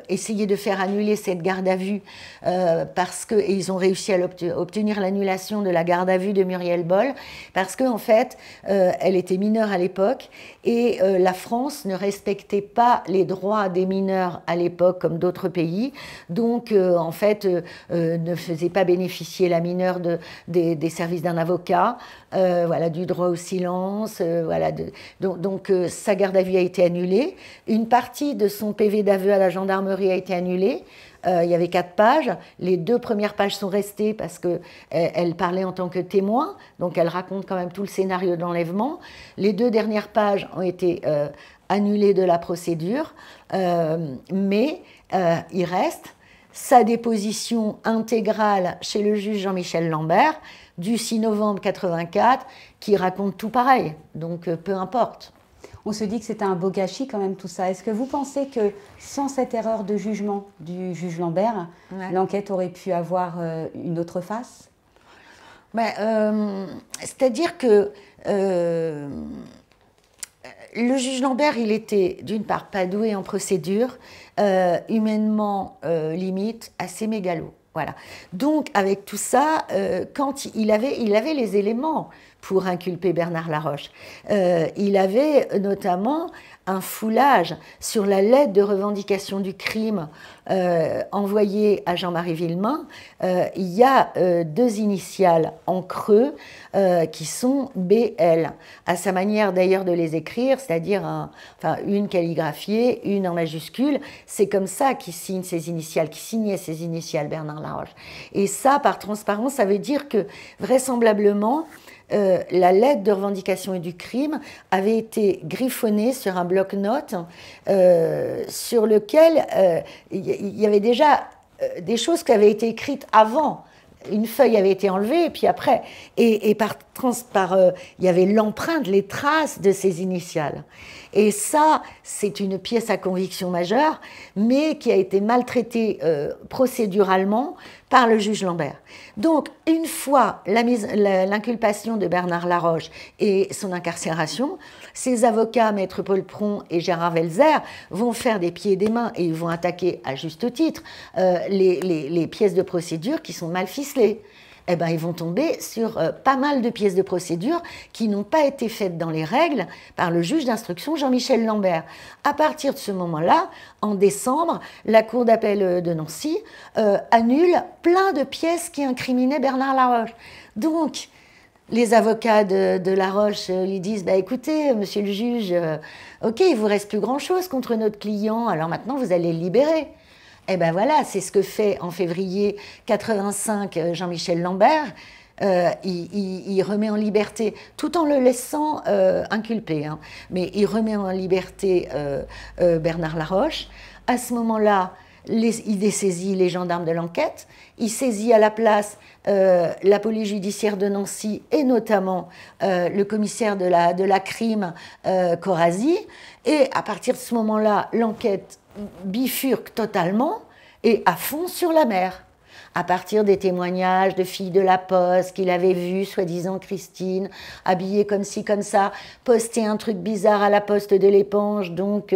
essayé de faire annuler cette garde à vue et ils ont réussi à obtenir l'annulation de la garde à vue de Muriel Boll parce qu'en fait, elle était mineure à l'époque et la France ne respectait pas les droits des mineurs à l'époque comme d'autres pays. Donc, en fait, ne faisait pas bénéficier la mineure des services d'un avocat, voilà, du droit au silence. Voilà, donc, sa garde à vue a été annulée. Une partie de son PV d'aveu à la gendarmerie a été annulée. Il y avait 4 pages. Les 2 premières pages sont restées parce qu'elle parlait en tant que témoin. Donc, elle raconte quand même tout le scénario d'enlèvement. Les 2 dernières pages ont été annulées de la procédure. Mais il reste sa déposition intégrale chez le juge Jean-Michel Lambert du 6 novembre 84 qui raconte tout pareil. Donc, peu importe. On se dit que c'était un beau gâchis quand même tout ça. Est-ce que vous pensez que sans cette erreur de jugement du juge Lambert, l'enquête aurait pu avoir une autre face? C'est-à-dire que le juge Lambert, il était d'une part pas doué en procédure, humainement limite, assez mégalo. Voilà. Donc, avec tout ça, quand il avait les éléments pour inculper Bernard Laroche. Il avait notamment un foulage sur la lettre de revendication du crime envoyée à Jean-Marie Villemain. Il y a 2 initiales en creux qui sont BL, à sa manière d'ailleurs de les écrire, c'est-à-dire une calligraphiée, une en majuscule. C'est comme ça qu'il signe ses initiales, qu'il signait ses initiales, Bernard Laroche. Et ça, par transparence, ça veut dire que vraisemblablement, la lettre de revendication et du crime avait été griffonnée sur un bloc-notes sur lequel il y avait déjà des choses qui avaient été écrites avant. Une feuille avait été enlevée, et puis après, il y avait l'empreinte, les traces de ces initiales. Et ça, c'est une pièce à conviction majeure, mais qui a été maltraitée procéduralement par le juge Lambert. Donc, une fois l'inculpation de Bernard Laroche et son incarcération, ses avocats, Maître Paul Pron et Gérard Welzer, vont faire des pieds et des mains et ils vont attaquer à juste titre les pièces de procédure qui sont mal ficelées. Eh ben, ils vont tomber sur pas mal de pièces de procédure qui n'ont pas été faites dans les règles par le juge d'instruction Jean-Michel Lambert. À partir de ce moment-là, en décembre, la Cour d'appel de Nancy annule plein de pièces qui incriminaient Bernard Laroche. Donc, les avocats de Laroche lui disent bah, « Écoutez, monsieur le juge, ok, il ne vous reste plus grand-chose contre notre client, alors maintenant vous allez le libérer. » Eh bien voilà, c'est ce que fait en février 85 Jean-Michel Lambert. Il remet en liberté, tout en le laissant inculpé, hein, mais il remet en liberté Bernard Laroche. À ce moment-là, il dessaisit les gendarmes de l'enquête, il saisit à la place la police judiciaire de Nancy et notamment le commissaire de la crime Corazzi. Et à partir de ce moment-là, l'enquête bifurque totalement et à fond sur la mer. À partir des témoignages de filles de la poste qu'il avait vu, soi-disant Christine, habillée comme ci, comme ça, poster un truc bizarre à la poste de l'Éponge, donc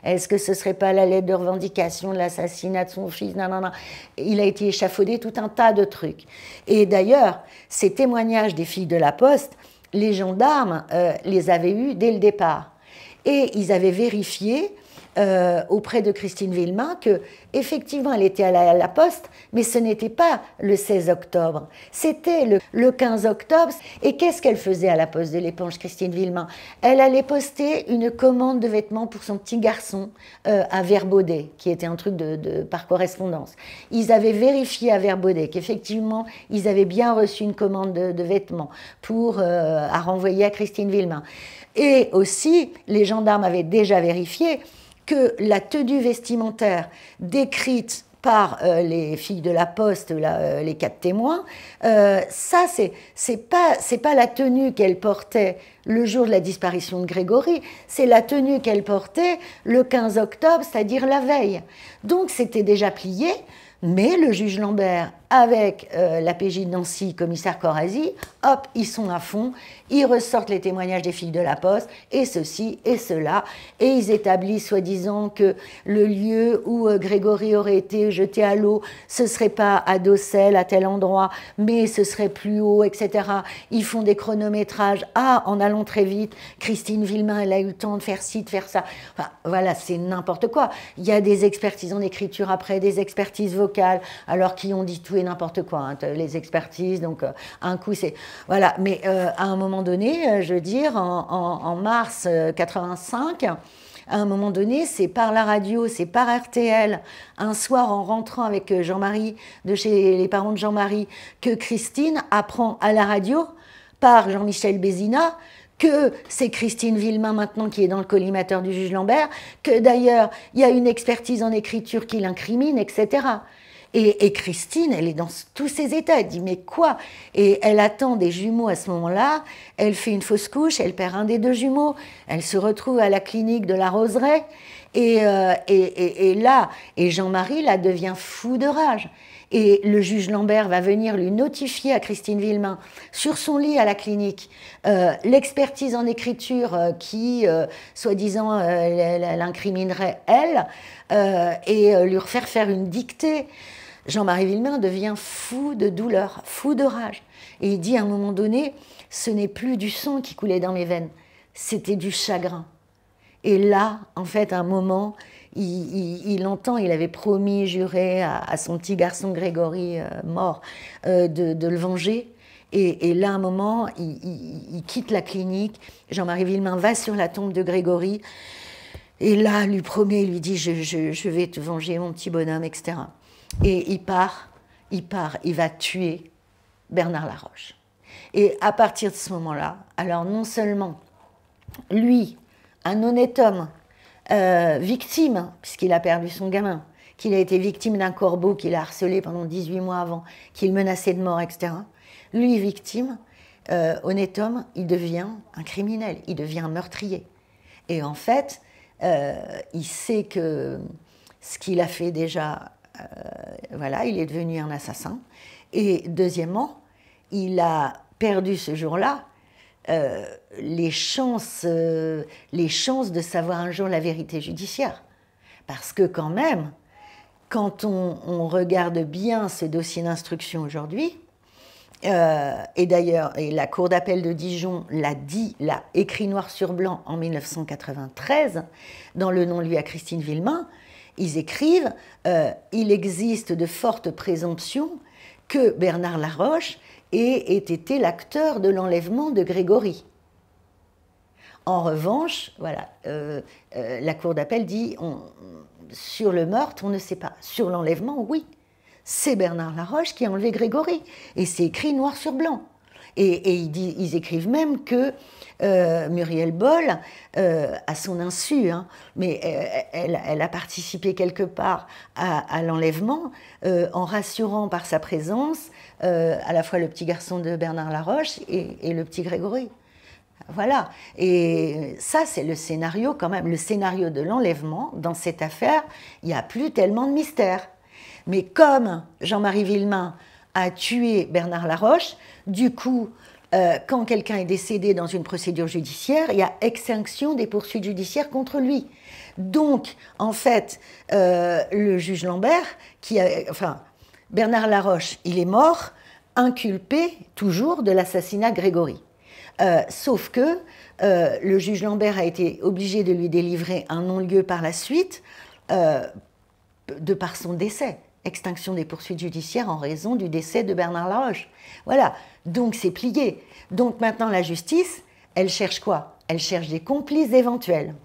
est-ce que ce serait pas la lettre de revendication de l'assassinat de son fils? Non, non, non. Il a été échafaudé tout un tas de trucs. Et d'ailleurs, ces témoignages des filles de la poste, les gendarmes les avaient eus dès le départ. Et ils avaient vérifié auprès de Christine Villemain que effectivement elle était à la poste, mais ce n'était pas le 16 octobre, c'était le 15 octobre. Et qu'est-ce qu'elle faisait à la poste de l'Éponge, Christine Villemain? Elle allait poster une commande de vêtements pour son petit garçon à Verbaudet, qui était un truc par correspondance. Ils avaient vérifié à Verbaudet qu'effectivement ils avaient bien reçu une commande de vêtements à renvoyer à Christine Villemain. Et aussi, les gendarmes avaient déjà vérifié que la tenue vestimentaire décrite par les filles de la poste, les 4 témoins, ça, c'est pas la tenue qu'elle portait le jour de la disparition de Grégory, c'est la tenue qu'elle portait le 15 octobre, c'est-à-dire la veille. Donc, c'était déjà plié, mais le juge Lambert, avec la PJ de Nancy, commissaire Corazzi, hop, ils sont à fond, ils ressortent les témoignages des filles de la poste, et ceci et cela, et ils établissent soi-disant que le lieu où Grégory aurait été jeté à l'eau, ce ne serait pas à Docelles, à tel endroit, mais ce serait plus haut, etc. Ils font des chronométrages, en allant très vite, Christine Villemain, elle a eu le temps de faire ci, de faire ça. Enfin, voilà, c'est n'importe quoi. Il y a des expertises en écriture après, des expertises vocales, alors qui ont dit tout et n'importe quoi, hein, les expertises, donc un coup c'est... Voilà, mais à un moment donné, je veux dire, en mars 85, à un moment donné, c'est par la radio, c'est par RTL, un soir en rentrant avec Jean-Marie, de chez les parents de Jean-Marie, que Christine apprend à la radio, par Jean-Michel Bézina, que c'est Christine Villemain maintenant qui est dans le collimateur du juge Lambert, que d'ailleurs, il y a une expertise en écriture qui l'incrimine, etc. Et Christine, elle est dans tous ses états, elle dit mais quoi? Et elle attend des jumeaux à ce moment-là, elle fait une fausse couche, elle perd un des 2 jumeaux, elle se retrouve à la clinique de la Roseraie, et Jean-Marie là devient fou de rage. Et le juge Lambert va venir lui notifier à Christine Villemain, sur son lit à la clinique, l'expertise en écriture qui, soi-disant, l'incriminerait elle, et lui refaire faire une dictée. Jean-Marie Villemain devient fou de douleur, fou de rage. Et il dit à un moment donné, ce n'est plus du sang qui coulait dans mes veines, c'était du chagrin. Et là, en fait, à un moment, il entend, il avait promis, juré à son petit garçon Grégory mort de le venger. Et là, à un moment, il quitte la clinique. Jean-Marie Villemain va sur la tombe de Grégory. Et là, lui promet, il lui dit, je vais te venger, mon petit bonhomme, etc. Et il part, il va tuer Bernard Laroche. Et à partir de ce moment-là, alors non seulement lui, un honnête homme, victime, puisqu'il a perdu son gamin, qu'il a été victime d'un corbeau qu'il a harcelé pendant 18 mois avant, qu'il menaçait de mort, etc. Lui, victime, honnête homme, il devient un criminel, il devient un meurtrier. Et en fait, il sait que ce qu'il a fait déjà voilà, il est devenu un assassin. Et deuxièmement, il a perdu ce jour-là les chances de savoir un jour la vérité judiciaire. Parce que quand même, quand on regarde bien ce dossier d'instruction aujourd'hui, et d'ailleurs, la Cour d'appel de Dijon l'a écrit noir sur blanc en 1993, dans le non-lu à Christine Villemain, ils écrivent « Il existe de fortes présomptions que Bernard Laroche ait été l'acteur de l'enlèvement de Grégory ». En revanche, voilà, la Cour d'appel dit sur le meurtre, on ne sait pas. Sur l'enlèvement, oui. C'est Bernard Laroche qui a enlevé Grégory. Et c'est écrit noir sur blanc. Et ils écrivent même que Muriel Boll, à son insu, hein, mais elle a participé quelque part à l'enlèvement, en rassurant par sa présence à la fois le petit garçon de Bernard Laroche et le petit Grégory. Voilà. Et ça, c'est le scénario quand même, le scénario de l'enlèvement. Dans cette affaire, il n'y a plus tellement de mystère. Mais comme Jean-Marie Villemain a tué Bernard Laroche, du coup, quand quelqu'un est décédé dans une procédure judiciaire, il y a extinction des poursuites judiciaires contre lui. Donc, en fait, le juge Lambert, Bernard Laroche, il est mort, inculpé toujours de l'assassinat de Grégory. Sauf que le juge Lambert a été obligé de lui délivrer un non-lieu par la suite, de par son décès. Extinction des poursuites judiciaires en raison du décès de Bernard Laroche. Voilà, donc c'est plié. Donc maintenant la justice, elle cherche quoi? Elle cherche des complices éventuels.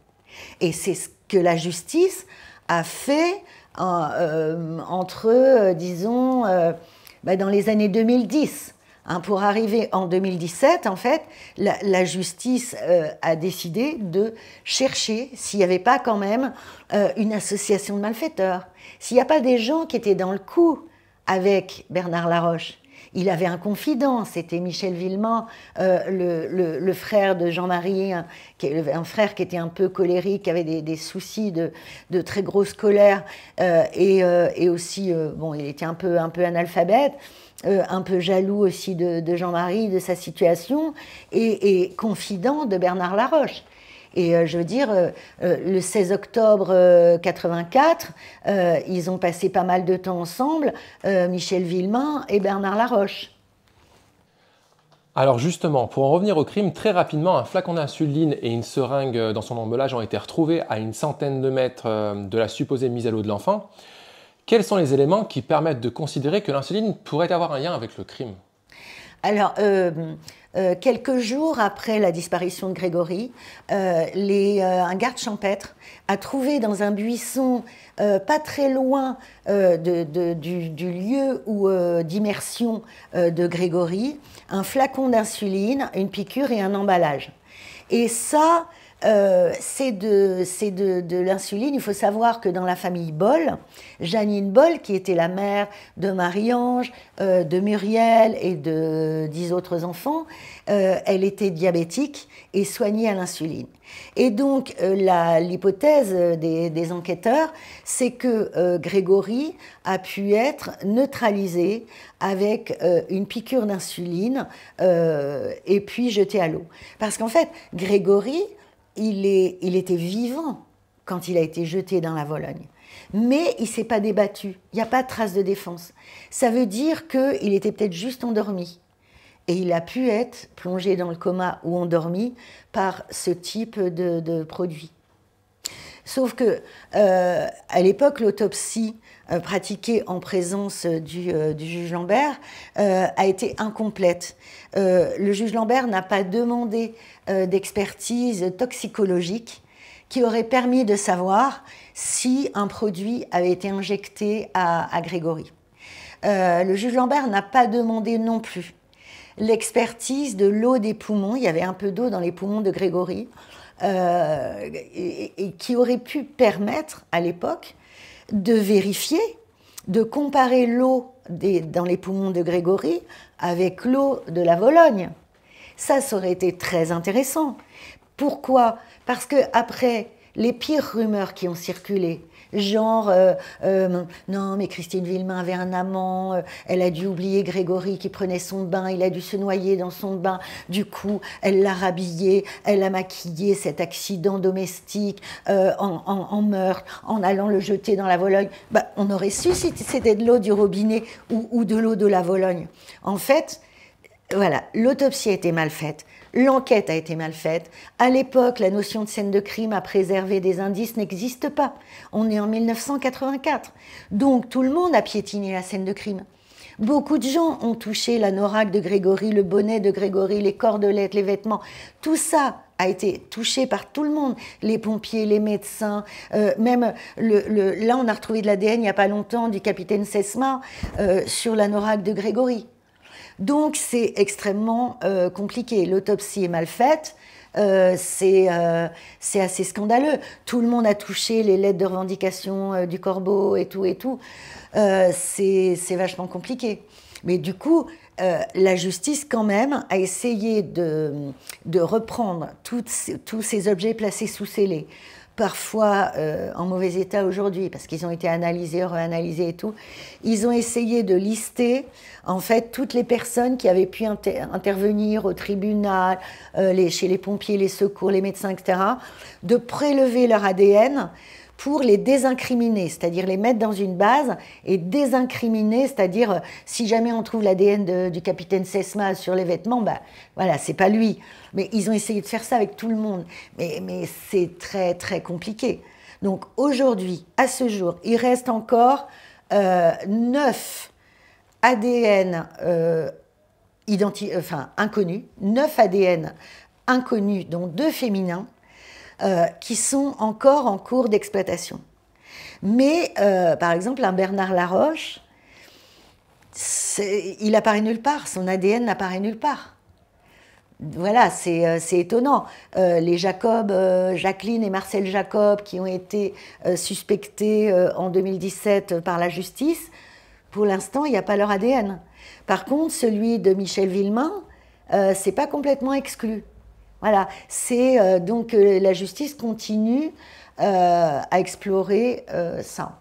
Et c'est ce que la justice a fait entre, disons, dans les années 2010. Hein, pour arriver en 2017, en fait, la justice a décidé de chercher s'il n'y avait pas quand même une association de malfaiteurs, s'il n'y a pas des gens qui étaient dans le coup avec Bernard Laroche. Il avait un confident, c'était Michel Villemain, le frère de Jean-Marie, un frère qui était un peu colérique, qui avait des soucis de très grosse colère, et aussi, il était un peu analphabète, un peu jaloux aussi de Jean-Marie, de sa situation, et confident de Bernard Laroche. Et je veux dire, le 16 octobre 84, ils ont passé pas mal de temps ensemble, Michel Villemain et Bernard Laroche. Alors justement, pour en revenir au crime, très rapidement, un flacon d'insuline et une seringue dans son emballage ont été retrouvés à une centaine de mètres de la supposée mise à l'eau de l'enfant. Quels sont les éléments qui permettent de considérer que l'insuline pourrait avoir un lien avec le crime? Alors, quelques jours après la disparition de Grégory, un garde champêtre a trouvé dans un buisson pas très loin du lieu d'immersion de Grégory un flacon d'insuline, une piqûre et un emballage. Et ça, c'est de l'insuline. Il faut savoir que dans la famille Boll, Jeannine Boll, qui était la mère de Marie-Ange, de Muriel et de 10 autres enfants, elle était diabétique et soignée à l'insuline. Et donc, l'hypothèse des enquêteurs, c'est que Grégory a pu être neutralisé avec une piqûre d'insuline et puis jeté à l'eau. Parce qu'en fait, Grégory, il était vivant quand il a été jeté dans la Vologne. Mais il ne s'est pas débattu, il n'y a pas de trace de défense. Ça veut dire qu'il était peut-être juste endormi. Et il a pu être plongé dans le coma ou endormi par ce type de produit. Sauf que, à l'époque, l'autopsie pratiquée en présence du juge Lambert a été incomplète. Le juge Lambert n'a pas demandé d'expertise toxicologique qui aurait permis de savoir si un produit avait été injecté à Grégory. Le juge Lambert n'a pas demandé non plus l'expertise de l'eau des poumons. Il y avait un peu d'eau dans les poumons de Grégory, et qui aurait pu permettre à l'époque de vérifier, de comparer l'eau dans les poumons de Grégory avec l'eau de la Vologne. Ça aurait été très intéressant. Pourquoi? Parce que après les pires rumeurs qui ont circulé, genre non mais Christine Villemain avait un amant, elle a dû oublier Grégory qui prenait son bain, il a dû se noyer dans son bain, du coup elle l'a rhabillé, elle a maquillé cet accident domestique en meurtre, en allant le jeter dans la Vologne. Bah, on aurait su si c'était de l'eau du robinet ou de l'eau de la Vologne. En fait, voilà, l'autopsie a été mal faite. L'enquête a été mal faite. À l'époque, la notion de scène de crime à préserver des indices n'existe pas. On est en 1984. Donc, tout le monde a piétiné la scène de crime. Beaucoup de gens ont touché l'anorak de Grégory, le bonnet de Grégory, les cordelettes, les vêtements. Tout ça a été touché par tout le monde. Les pompiers, les médecins, même là, on a retrouvé de l'ADN il n'y a pas longtemps du capitaine Sesma sur l'anorak de Grégory. Donc, c'est extrêmement compliqué. L'autopsie est mal faite. C'est assez scandaleux. Tout le monde a touché les lettres de revendication du Corbeau et tout et tout. C'est vachement compliqué. Mais du coup, la justice, quand même, a essayé de reprendre tous ces objets placés sous scellés, parfois en mauvais état aujourd'hui, parce qu'ils ont été analysés, réanalysés et tout. Ils ont essayé de lister, en fait, toutes les personnes qui avaient pu intervenir au tribunal, chez les pompiers, les secours, les médecins, etc., de prélever leur ADN pour les désincriminer, c'est-à-dire les mettre dans une base et désincriminer, c'est-à-dire si jamais on trouve l'ADN du capitaine Sesma sur les vêtements, ben voilà, c'est pas lui. Mais ils ont essayé de faire ça avec tout le monde, mais c'est très très compliqué. Donc aujourd'hui, à ce jour, il reste encore 9 ADN inconnus, 9 ADN inconnus, dont 2 féminins, qui sont encore en cours d'exploitation. Mais, par exemple, un Bernard Laroche, il apparaît nulle part, son ADN n'apparaît nulle part. Voilà, c'est étonnant. Les Jacob, Jacqueline et Marcel Jacob, qui ont été suspectés en 2017 par la justice, pour l'instant, il n'y a pas leur ADN. Par contre, celui de Michel Villemain, c'est pas complètement exclu. Voilà, c'est donc la justice continue à explorer ça.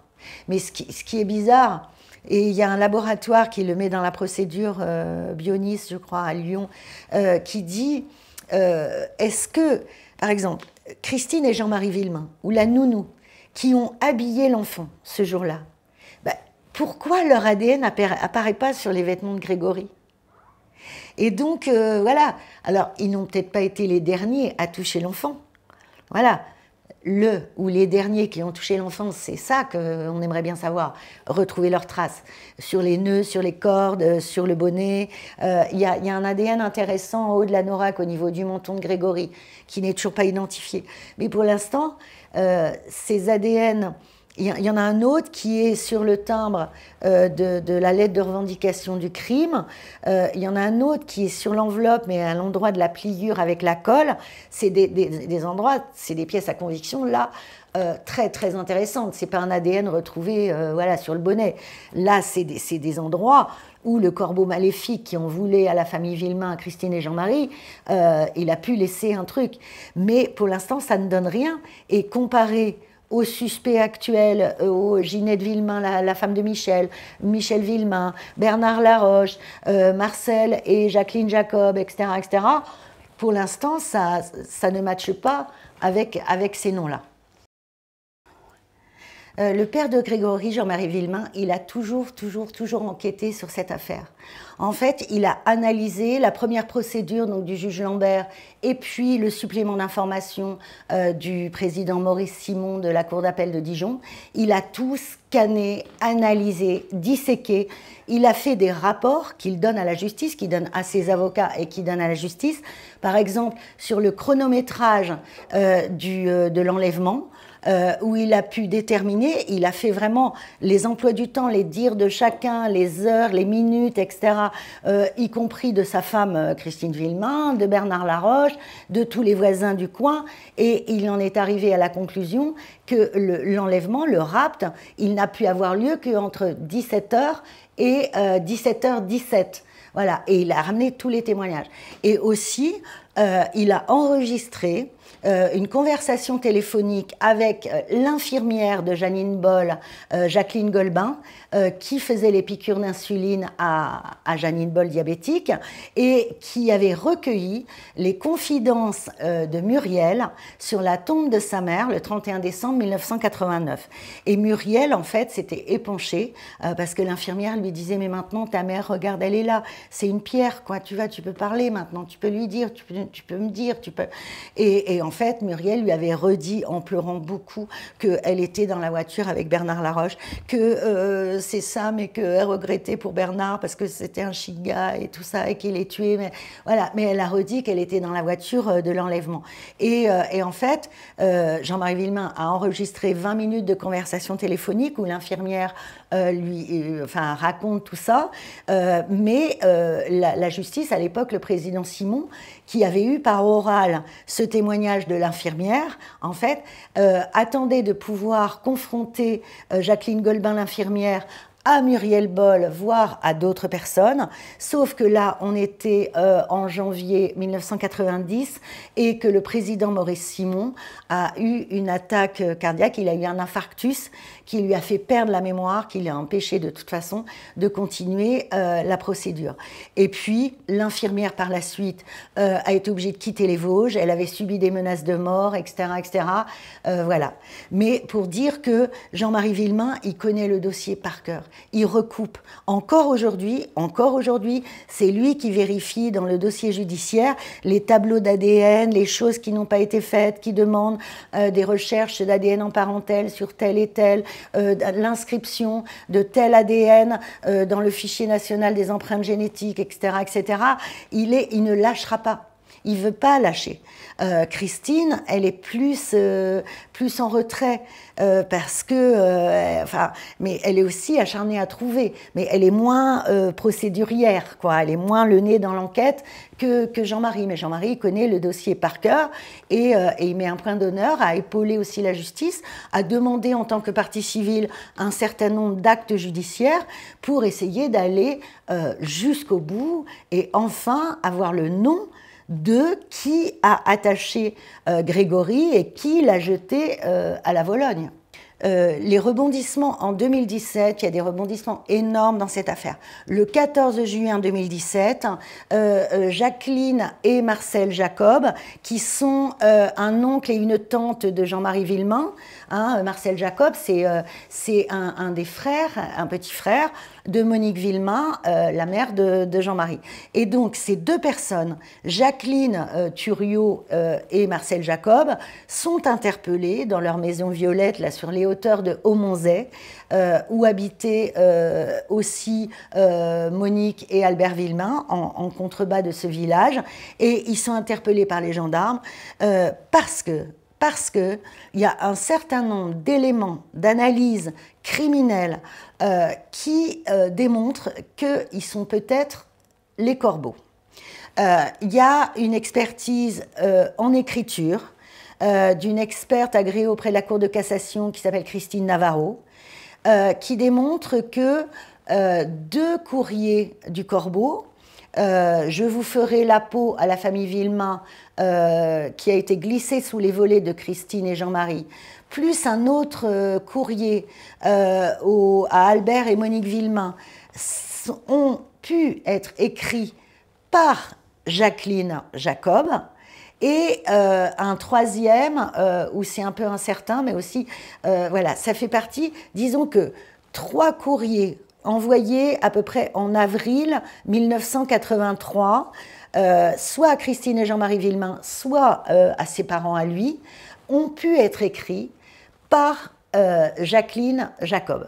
Mais ce qui est bizarre, et il y a un laboratoire qui le met dans la procédure Bionis, je crois, à Lyon, qui dit est-ce que, par exemple, Christine et Jean-Marie Villemain, ou la nounou, qui ont habillé l'enfant ce jour-là, pourquoi leur ADN n'apparaît pas sur les vêtements de Grégory ? Et donc, voilà. Alors, ils n'ont peut-être pas été les derniers à toucher l'enfant. Voilà. Ou les derniers qui ont touché l'enfant, c'est ça qu'on aimerait bien savoir. Retrouver leurs traces sur les nœuds, sur les cordes, sur le bonnet. Il y a un ADN intéressant en haut de l'anorak, au niveau du menton de Grégory, qui n'est toujours pas identifié. Mais pour l'instant, ces ADN... Il y en a un autre qui est sur le timbre de la lettre de revendication du crime. Il y en a un autre qui est sur l'enveloppe, mais à l'endroit de la pliure avec la colle. C'est des endroits, c'est des pièces à conviction, là, très, très intéressantes. C'est pas un ADN retrouvé voilà, sur le bonnet. Là, c'est des endroits où le corbeau maléfique qui en voulait à la famille Villemain, à Christine et Jean-Marie, il a pu laisser un truc. Mais pour l'instant, ça ne donne rien. Et comparé aux suspects actuels, aux Ginette Villemain, la femme de Michel Villemain, Bernard Laroche, Marcel et Jacqueline Jacob, etc., etc., pour l'instant, ça ne matche pas avec ces noms-là. Le père de Grégory, Jean-Marie Villemain, il a toujours enquêté sur cette affaire. En fait, il a analysé la première procédure donc, du juge Lambert et puis le supplément d'information du président Maurice Simon de la Cour d'appel de Dijon. Il a tout scanné, analysé, disséqué. Il a fait des rapports qu'il donne à la justice, qu'il donne à ses avocats et qu'il donne à la justice. Par exemple, sur le chronométrage de l'enlèvement, où il a pu déterminer, il a fait vraiment les emplois du temps, les dires de chacun, les heures, les minutes, etc., y compris de sa femme Christine Villemain, de Bernard Laroche, de tous les voisins du coin, et il en est arrivé à la conclusion que l'enlèvement, le rapt, il n'a pu avoir lieu qu'entre 17h et 17h17. Voilà, et il a ramené tous les témoignages. Et aussi, il a enregistré une conversation téléphonique avec l'infirmière de Janine Boll, Jacqueline Golbin, qui faisait les piqûres d'insuline à Janine Boll diabétique et qui avait recueilli les confidences de Muriel sur la tombe de sa mère le 31 décembre 1989. Et Muriel, en fait, s'était épanchée parce que l'infirmière lui disait « Mais maintenant, ta mère, regarde, elle est là, c'est une pierre, quoi, tu peux parler maintenant, tu peux lui dire, tu peux me dire, tu peux... » Et en fait, Muriel lui avait redit en pleurant beaucoup qu'elle était dans la voiture avec Bernard Laroche, que c'est ça, mais qu'elle regrettait pour Bernard parce que c'était un chic gars et tout ça, et qu'il l'ait tué. Mais, voilà. Mais elle a redit qu'elle était dans la voiture de l'enlèvement. Et en fait, Jean-Marie Villemain a enregistré 20 minutes de conversation téléphonique où l'infirmière raconte tout ça. Mais la justice, à l'époque, le président Simon, qui avait eu par oral ce témoignage de l'infirmière, en fait, attendait de pouvoir confronter Jacqueline Golbin, l'infirmière, à Muriel Boll, voire à d'autres personnes, sauf que là, on était en janvier 1990 et que le président Maurice Simon a eu une attaque cardiaque, il a eu un infarctus qui lui a fait perdre la mémoire, qui l'a empêché de toute façon de continuer la procédure. Et puis, l'infirmière par la suite a été obligée de quitter les Vosges, elle avait subi des menaces de mort, etc. etc. Voilà. Mais pour dire que Jean-Marie Villemain, il connaît le dossier par cœur. Il recoupe. Encore aujourd'hui, c'est lui qui vérifie dans le dossier judiciaire les tableaux d'ADN, les choses qui n'ont pas été faites, qui demandent des recherches d'ADN en parentèle sur tel et tel, l'inscription de tel ADN dans le fichier national des empreintes génétiques, etc., etc. Il ne lâchera pas. Il ne veut pas lâcher. Christine, elle est plus en retrait parce que, mais elle est aussi acharnée à trouver, mais elle est moins procédurière, quoi. Elle est moins le nez dans l'enquête que Jean-Marie. Mais Jean-Marie connaît le dossier par cœur et il met un point d'honneur à épauler aussi la justice, à demander en tant que partie civile un certain nombre d'actes judiciaires pour essayer d'aller jusqu'au bout et enfin avoir le nom de qui a attaché Grégory et qui l'a jeté à la Vologne. Les rebondissements en 2017, il y a des rebondissements énormes dans cette affaire. Le 14 juin 2017, Jacqueline et Marcel Jacob, qui sont un oncle et une tante de Jean-Marie Villemain, hein, Marcel Jacob, c'est un des frères, un petit frère de Monique Villemain, la mère de Jean-Marie. Et donc, ces deux personnes, Jacqueline Thuriot et Marcel Jacob, sont interpellées dans leur maison violette, là, sur les hauteurs de Aumonzey, où habitaient aussi Monique et Albert Villemain, en contrebas de ce village. Et ils sont interpellés par les gendarmes parce qu'il y a un certain nombre d'éléments d'analyse criminelle qui démontrent qu'ils sont peut-être les corbeaux. Il y a une expertise en écriture d'une experte agréée auprès de la Cour de cassation qui s'appelle Christine Navarro, qui démontre que deux courriers du corbeau, je vous ferai la peau à la famille Villemain, qui a été glissé sous les volets de Christine et Jean-Marie, plus un autre courrier à Albert et Monique Villemain, ont pu être écrits par Jacqueline Jacob, et un troisième, où c'est un peu incertain, mais aussi, voilà, ça fait partie, disons que 3 courriers envoyés à peu près en avril 1983, soit à Christine et Jean-Marie Villemain, soit à ses parents à lui, ont pu être écrits par Jacqueline Jacob.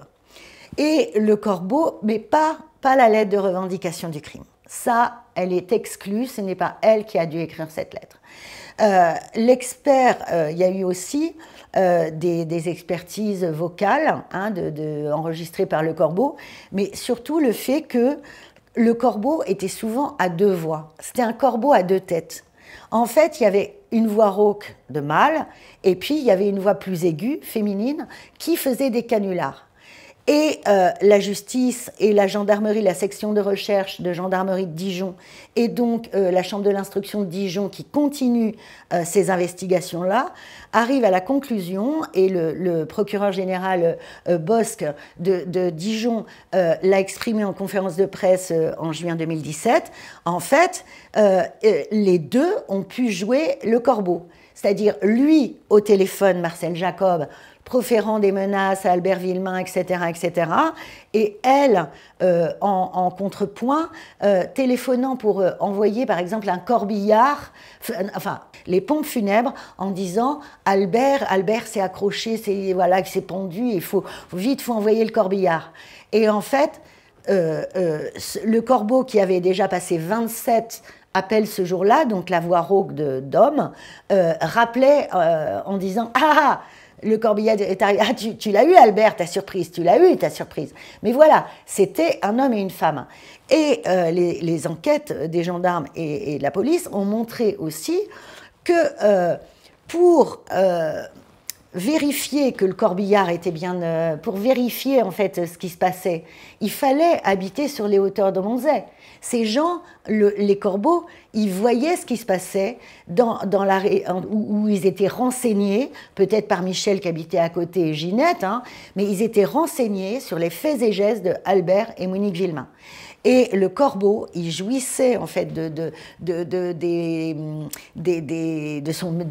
Et le corbeau, mais pas la lettre de revendication du crime. Ça, elle est exclue, ce n'est pas elle qui a dû écrire cette lettre. L'expert, il y a eu aussi des expertises vocales hein, enregistrées par le corbeau, mais surtout le fait que le corbeau était souvent à 2 voix. C'était un corbeau à 2 têtes. En fait, il y avait une voix rauque de mâle, et puis il y avait une voix plus aiguë, féminine, qui faisait des canulars. Et la justice et la gendarmerie, la section de recherche de gendarmerie de Dijon, et donc la chambre de l'instruction de Dijon qui continue ces investigations-là, arrivent à la conclusion, et le procureur général Bosc de Dijon l'a exprimé en conférence de presse en juin 2017, en fait, les deux ont pu jouer le corbeau. C'est-à-dire, lui, au téléphone, Marcel Jacob, proférant des menaces à Albert Villemain, etc., etc., et elle, en contrepoint, téléphonant pour envoyer, par exemple, un corbillard, enfin, les pompes funèbres, en disant « Albert s'est accroché, voilà, il s'est pendu, il faut envoyer le corbillard ». Et en fait, le corbeau qui avait déjà passé 27 appels ce jour-là, donc la voix rauque d'homme, rappelait en disant « Ah, le corbillard est arrivé. Ah, tu l'as eu, Albert, ta surprise. Tu l'as eu, ta surprise. » Mais voilà, c'était un homme et une femme. Et les enquêtes des gendarmes et de la police ont montré aussi que pour vérifier que le corbillard était bien... pour vérifier, en fait, ce qui se passait, il fallait habiter sur les hauteurs de Monzay. Ces gens, les corbeaux, ils voyaient ce qui se passait où ils étaient renseignés, peut-être par Michel qui habitait à côté et Ginette, hein, mais ils étaétaient renseignés sur les faits et gestes de Albert et Monique Villemain. Et le corbeau, il jouissait en fait de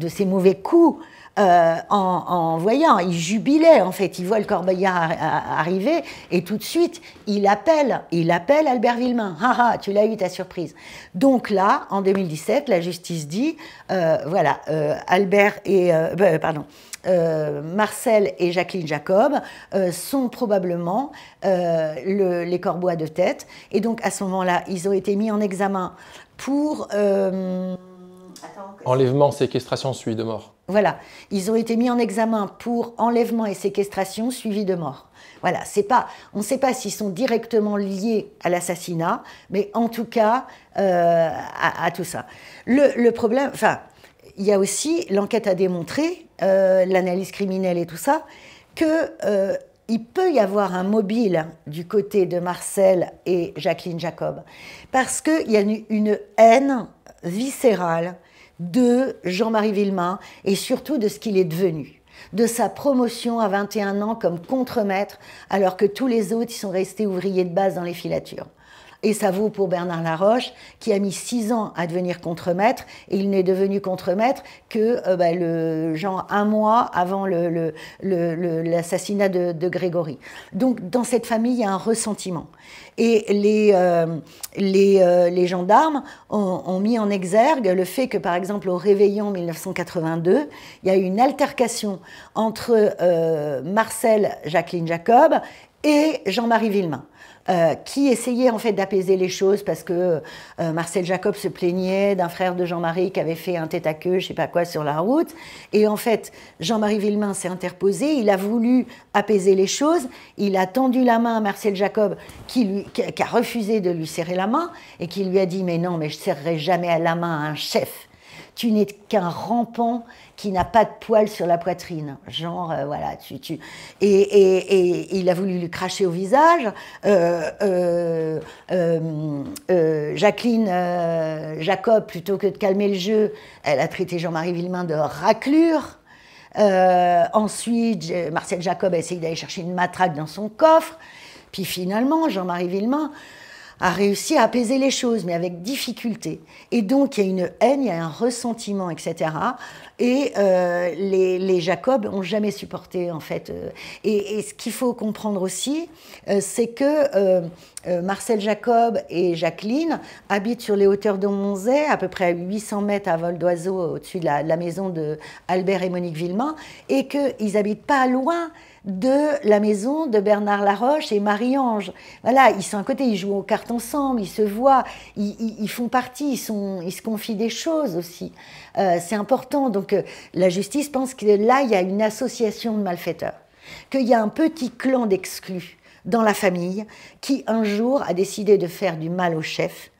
ses mauvais coups en voyant, il jubilait en fait, il voit le corbillard arriver et tout de suite il appelle Albert Villemain. Ah ah, tu l'as eu ta surprise. Donc là, en 2017, la justice dit, voilà, Marcel et Jacqueline Jacob sont probablement les corbeaux à deux têtes. Et donc à ce moment-là, ils ont été mis en examen pour... enlèvement, séquestration, suivi de mort. Voilà, ils ont été mis en examen pour enlèvement et séquestration suivi de mort. Voilà, on ne sait pas s'ils sont directement liés à l'assassinat, mais en tout cas à tout ça. Le problème, enfin, il y a aussi, l'enquête a démontré, l'analyse criminelle et tout ça, qu'il peut y avoir un mobile du côté de Marcel et Jacqueline Jacob, parce qu'il y a une haine viscérale de Jean-Marie Villemain et surtout de ce qu'il est devenu, de sa promotion à 21 ans comme contremaître, alors que tous les autres ils sont restés ouvriers de base dans les filatures. Et ça vaut pour Bernard Laroche, qui a mis 6 ans à devenir contremaître, et il n'est devenu contremaître que un mois avant l'assassinat de Grégory. Donc dans cette famille, il y a un ressentiment. Et les gendarmes ont mis en exergue le fait que, par exemple, au Réveillon 1982, il y a eu une altercation entre Marcel Jacqueline Jacob et Jean-Marie Villemain. Qui essayait en fait d'apaiser les choses parce que Marcel Jacob se plaignait d'un frère de Jean-Marie qui avait fait un tête-à-queue, je sais pas quoi, sur la route. Et en fait, Jean-Marie Villemain s'est interposé, il a voulu apaiser les choses, il a tendu la main à Marcel Jacob qui a refusé de lui serrer la main et qui lui a dit « Mais non, mais je serrerai jamais à la main à un chef. Tu n'es qu'un rampant qui n'a pas de poils sur la poitrine. » Genre, voilà, Et il a voulu lui cracher au visage. Jacqueline Jacob, plutôt que de calmer le jeu, elle a traité Jean-Marie Villemain de raclure. Ensuite, Marcel Jacob a essayé d'aller chercher une matraque dans son coffre. Puis finalement, Jean-Marie Villemain a réussi à apaiser les choses, mais avec difficulté. Et donc, il y a une haine, il y a un ressentiment, etc. Et les Jacob n'ont jamais supporté, en fait. Et ce qu'il faut comprendre aussi, c'est que Marcel Jacob et Jacqueline habitent sur les hauteurs de Monzay, à peu près à 800 mètres à vol d'oiseau au-dessus de la maison de Albert et Monique Villemain, et qu'ils n'habitent pas loin de la maison de Bernard Laroche et Marie-Ange. Voilà, ils sont à côté, ils jouent aux cartes ensemble, ils se voient, ils font partie, ils se confient des choses aussi. C'est important. Donc la justice pense que là, il y a une association de malfaiteurs, qu'il y a un petit clan d'exclus dans la famille qui, un jour, a décidé de faire du mal au chef.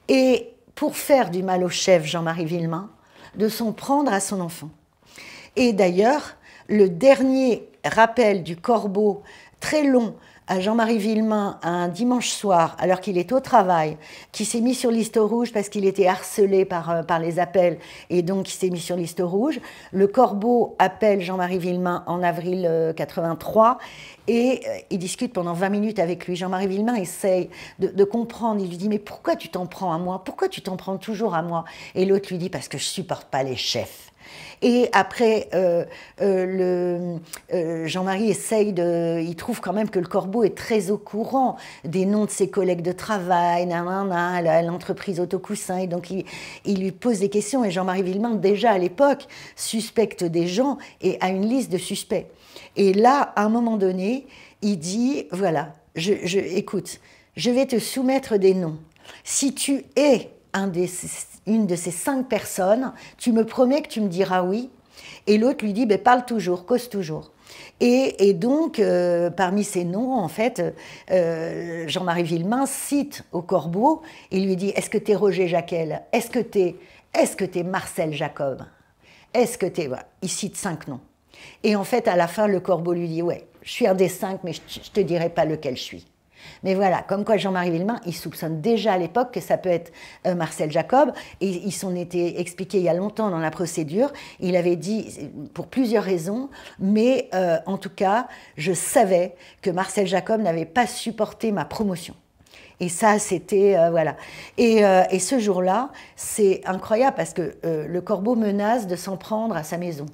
Et pour faire du mal au chef, Jean-Marie Villemain, de s'en prendre à son enfant. Et d'ailleurs, le dernier rappel du corbeau, très long, à Jean-Marie Villemain un dimanche soir, alors qu'il est au travail, qui s'est mis sur liste rouge parce qu'il était harcelé par les appels, et donc il s'est mis sur liste rouge. Le Corbeau appelle Jean-Marie Villemain en avril 83, et il discute pendant 20 minutes avec lui. Jean-Marie Villemain essaye de comprendre. Il lui dit « Mais pourquoi tu t'en prends à moi? Pourquoi tu t'en prends toujours à moi ?» Et l'autre lui dit « Parce que je supporte pas les chefs. » Et après, Jean-Marie il trouve quand même que le Corbeau est très au courant des noms de ses collègues de travail, l'entreprise Autocoussin, et donc il lui pose des questions, et Jean-Marie Villemain, déjà à l'époque, suspecte des gens et a une liste de suspects. Et là, à un moment donné, il dit, voilà, écoute, je vais te soumettre des noms. Si tu es une de ces 5 personnes, tu me promets que tu me diras oui. Et l'autre lui dit, ben, parle toujours, cause toujours. Et donc, parmi ces noms, en fait, Jean-Marie Villemain cite au Corbeau, il lui dit, est-ce que t'es Roger Jaquel? Est-ce que t'es Marcel Jacob? Est-ce que t'es... Voilà. Il cite 5 noms. Et en fait, à la fin, le Corbeau lui dit, ouais, je suis un des 5, mais je te dirai pas lequel je suis. Mais voilà, comme quoi Jean-Marie Villemain, il soupçonne déjà à l'époque que ça peut être Marcel Jacob, et ils s'en étaient expliqués il y a longtemps dans la procédure. Il avait dit, pour plusieurs raisons, mais en tout cas, je savais que Marcel Jacob n'avait pas supporté ma promotion. Et ça, c'était... voilà. Et ce jour-là, c'est incroyable, parce que le Corbeau menace de s'en prendre à sa maison.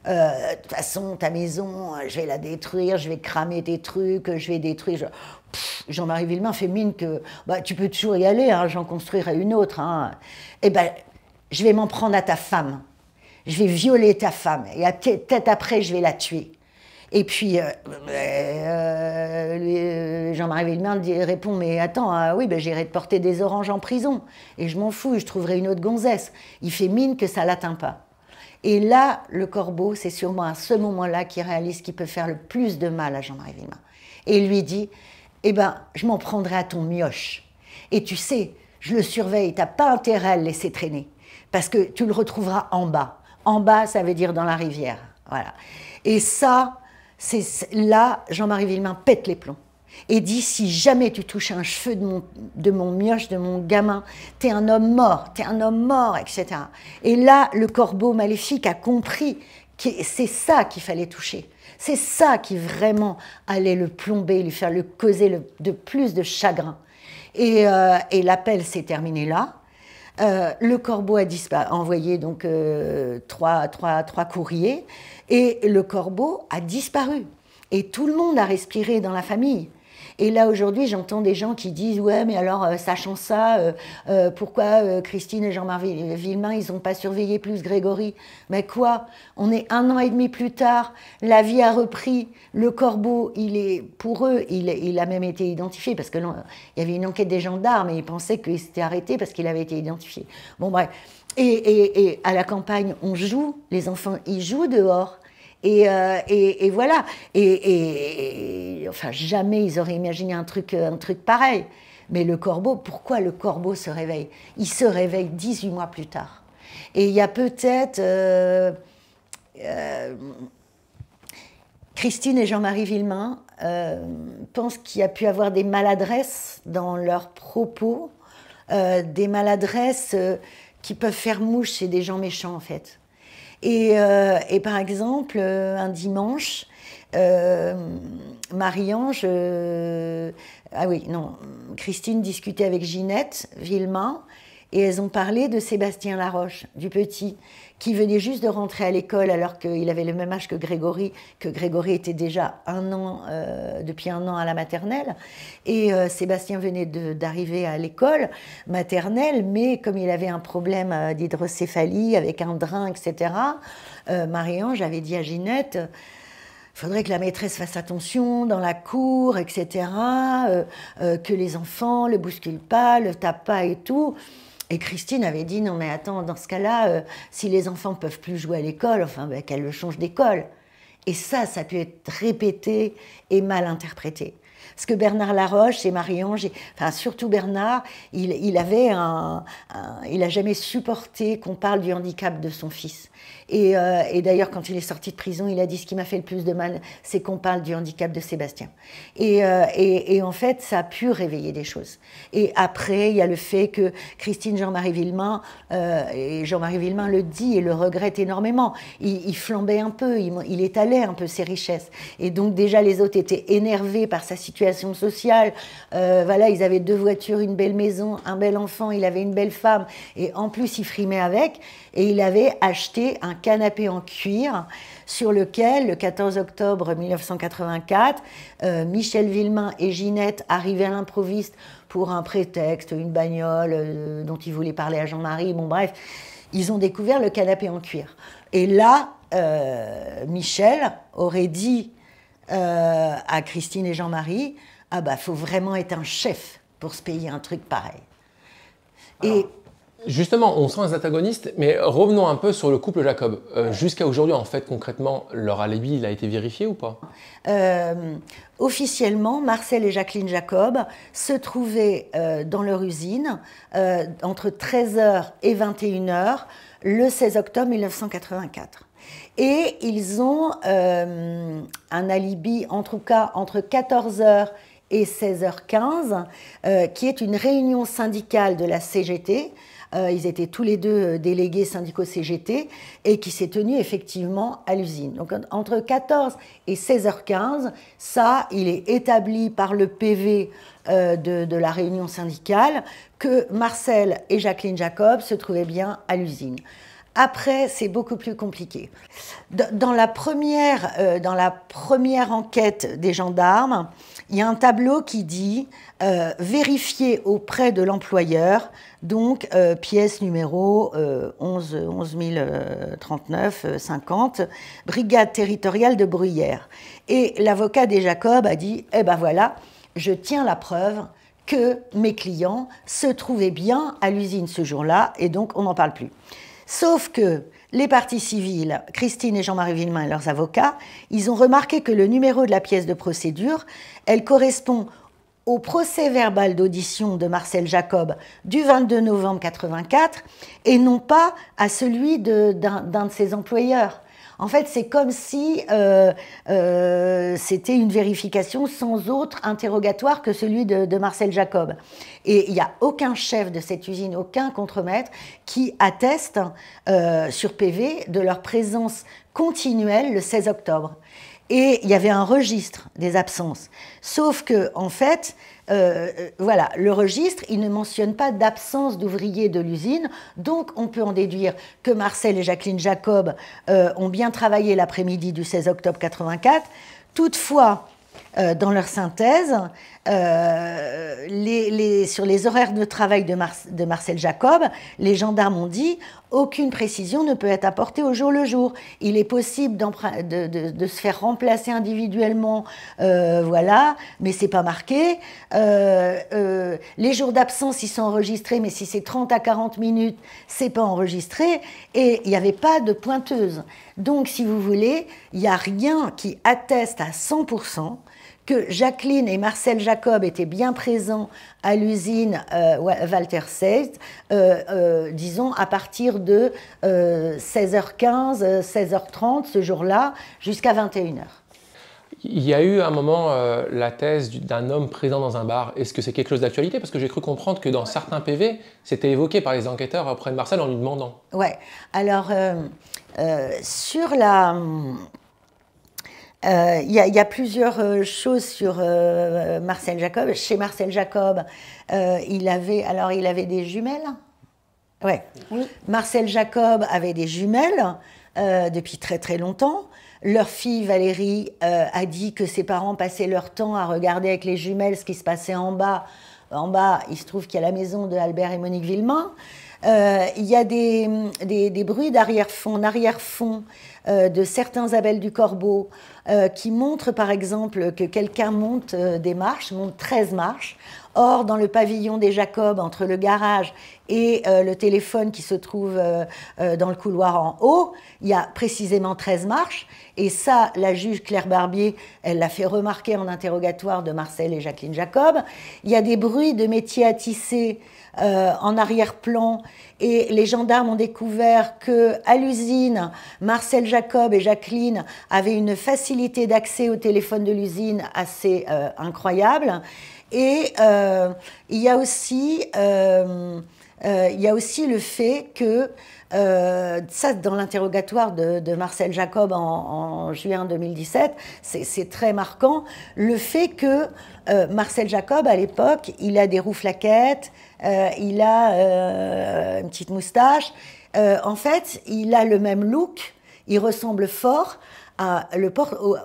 De toute façon, ta maison, je vais la détruire, je vais cramer tes trucs, je vais détruire... Jean-Marie Villemain fait mine que bah, tu peux toujours y aller, hein, j'en construirai une autre. Hein. Eh ben, je vais m'en prendre à ta femme. Je vais violer ta femme. Et peut-être après, je vais la tuer. Et puis, Jean-Marie Villemain répond, mais attends, oui, ben, j'irai te porter des oranges en prison. Et je m'en fous, je trouverai une autre gonzesse. Il fait mine que ça ne l'atteint pas. Et là, le Corbeau, c'est sûrement à ce moment-là qu'il réalise qu'il peut faire le plus de mal à Jean-Marie Villemain. Et il lui dit, eh ben, je m'en prendrai à ton mioche. Et tu sais, je le surveille, tu n'as pas intérêt à le laisser traîner, parce que tu le retrouveras en bas. En bas, ça veut dire dans la rivière. Voilà. Et ça, là, Jean-Marie Villemain pète les plombs. Et dit, si jamais tu touches un cheveu de mon mioche, de mon gamin, t'es un homme mort, etc. Et là, le Corbeau maléfique a compris que c'est ça qu'il fallait toucher. C'est ça qui vraiment allait le plomber, lui faire causer de plus de chagrin. Et l'appel s'est terminé là. Le Corbeau a envoyé donc 3 courriers, et le Corbeau a disparu. Et tout le monde a respiré dans la famille. Et là, aujourd'hui, j'entends des gens qui disent « Ouais, mais alors, sachant ça, pourquoi Christine et Jean-Marie Villemain, ils n'ont pas surveillé plus Grégory ?» Mais quoi? On est 1 an et demi plus tard, la vie a repris, le Corbeau, pour eux, il a même été identifié, parce qu'il y avait une enquête des gendarmes, et ils pensaient qu'il s'était arrêté parce qu'il avait été identifié. Bon, bref. Et à la campagne, on joue, les enfants, ils jouent dehors. Et voilà. Enfin, jamais ils auraient imaginé un truc pareil. Mais le Corbeau, pourquoi le Corbeau se réveille? Il se réveille 18 mois plus tard. Et il y a peut-être... Christine et Jean-Marie Villemain pensent qu'il y a pu avoir des maladresses dans leurs propos, des maladresses qui peuvent faire mouche chez des gens méchants, en fait. Et par exemple, un dimanche, Marie-Ange, Christine discutait avec Ginette Villemain, et elles ont parlé de Sébastien Laroche, du petit, qui venait juste de rentrer à l'école alors qu'il avait le même âge que Grégory était déjà depuis 1 an à la maternelle. Et Sébastien venait d'arriver à l'école maternelle, mais comme il avait un problème d'hydrocéphalie avec un drain, etc., Marie-Ange avait dit à Ginette... Il faudrait que la maîtresse fasse attention dans la cour, etc., que les enfants ne le bousculent pas, le tapent pas et tout. Et Christine avait dit, non mais attends, dans ce cas-là, si les enfants ne peuvent plus jouer à l'école, enfin, qu'elle le change d'école. Et ça a pu être répété et mal interprété. Parce que Bernard Laroche et Marie-Ange, enfin surtout Bernard, il a jamais supporté qu'on parle du handicap de son fils. Et d'ailleurs, quand il est sorti de prison, il a dit: ce qui m'a fait le plus de mal, c'est qu'on parle du handicap de Sébastien. Et en fait, ça a pu réveiller des choses. Et après, il y a le fait que Christine Jean-Marie Villemain, et Jean-Marie Villemain le dit et le regrette énormément, il flambait un peu, il étalait un peu ses richesses. Et donc déjà, les autres étaient énervés par sa situation sociale. Voilà, ils avaient 2 voitures, une belle maison, un bel enfant, il avait une belle femme, et en plus, il frimait avec. Et il avait acheté un canapé en cuir sur lequel, le 14 octobre 1984, Michel Villemain et Ginette arrivaient à l'improviste pour un prétexte, une bagnole dont ils voulaient parler à Jean-Marie. Bon, bref, ils ont découvert le canapé en cuir. Et là, Michel aurait dit à Christine et Jean-Marie: ah bah, faut vraiment être un chef pour se payer un truc pareil. Alors, et justement, on sent les antagonistes, mais revenons un peu sur le couple Jacob. Jusqu'à aujourd'hui, en fait, concrètement, leur alibi, il a été vérifié ou pas? Officiellement, Marcel et Jacqueline Jacob se trouvaient dans leur usine entre 13h et 21h le 16 octobre 1984. Et ils ont un alibi, en tout cas, entre 14h et 16h15, qui est une réunion syndicale de la CGT. Ils étaient tous les deux délégués syndicaux CGT et qui s'est tenue effectivement à l'usine. Donc entre 14 et 16h15, ça, il est établi par le PV de la réunion syndicale que Marcel et Jacqueline Jacob se trouvaient bien à l'usine. Après, c'est beaucoup plus compliqué. Dans la première enquête des gendarmes, il y a un tableau qui dit vérifier auprès de l'employeur, donc pièce numéro 11039 50, brigade territoriale de Bruyères. Et l'avocat des Jacob a dit: eh ben voilà, je tiens la preuve que mes clients se trouvaient bien à l'usine ce jour-là, et donc on n'en parle plus. Sauf que les parties civiles, Christine et Jean-Marie Villemain et leurs avocats, ils ont remarqué que le numéro de la pièce de procédure, elle correspond au procès-verbal d'audition de Marcel Jacob du 22 novembre 1984 et non pas à celui d'un de ses employeurs. En fait, c'est comme si c'était une vérification sans autre interrogatoire que celui de Marcel Jacob. Et il n'y a aucun chef de cette usine, aucun contremaître qui atteste sur PV de leur présence continuelle le 16 octobre. Et il y avait un registre des absences. Sauf que, en fait, voilà, le registre, il ne mentionne pas d'absence d'ouvriers de l'usine, donc on peut en déduire que Marcel et Jacqueline Jacob ont bien travaillé l'après-midi du 16 octobre 1984. Toutefois, dans leur synthèse, sur les horaires de travail de Marcel Jacob, les gendarmes ont dit « aucune précision ne peut être apportée au jour le jour. Il est possible de se faire remplacer individuellement, voilà, mais ce n'est pas marqué. Les jours d'absence, ils sont enregistrés, mais si c'est 30 à 40 minutes, ce n'est pas enregistré. Et il n'y avait pas de pointeuse. Donc, si vous voulez, il n'y a rien qui atteste à 100% que Jacqueline et Marcel Jacob étaient bien présents à l'usine Walter Seitz, disons à partir de 16h15, 16h30 ce jour-là, jusqu'à 21h. Il y a eu à un moment la thèse d'un homme présent dans un bar. Est-ce que c'est quelque chose d'actualité? Parce que j'ai cru comprendre que dans certains PV, c'était évoqué par les enquêteurs auprès de Marcel en lui demandant. Ouais, alors sur la... Il y a plusieurs choses sur Marcel Jacob. Chez Marcel Jacob, il avait des jumelles. Ouais. Oui. Marcel Jacob avait des jumelles depuis très très longtemps. Leur fille Valérie a dit que ses parents passaient leur temps à regarder avec les jumelles ce qui se passait en bas. En bas, il se trouve qu'il y a la maison de Albert et Monique Villemain. Il y a des bruits d'arrière-fond, en arrière-fond de certains appels du corbeau qui montrent par exemple que quelqu'un monte des marches, monte 13 marches. Or, dans le pavillon des Jacob, entre le garage et le téléphone qui se trouve dans le couloir en haut, il y a précisément 13 marches. Et ça, la juge Claire Barbier, elle l'a fait remarquer en interrogatoire de Marcel et Jacqueline Jacob. Il y a des bruits de métiers à tisser en arrière-plan, et les gendarmes ont découvert qu'à l'usine, Marcel Jacob et Jacqueline avaient une facilité d'accès au téléphone de l'usine assez incroyable. Et il y a aussi le fait que, ça dans l'interrogatoire de Marcel Jacob en juin 2017, c'est très marquant, le fait que Marcel Jacob, à l'époque, il a des rouflaquettes, il a une petite moustache, en fait, il a le même look, il ressemble fort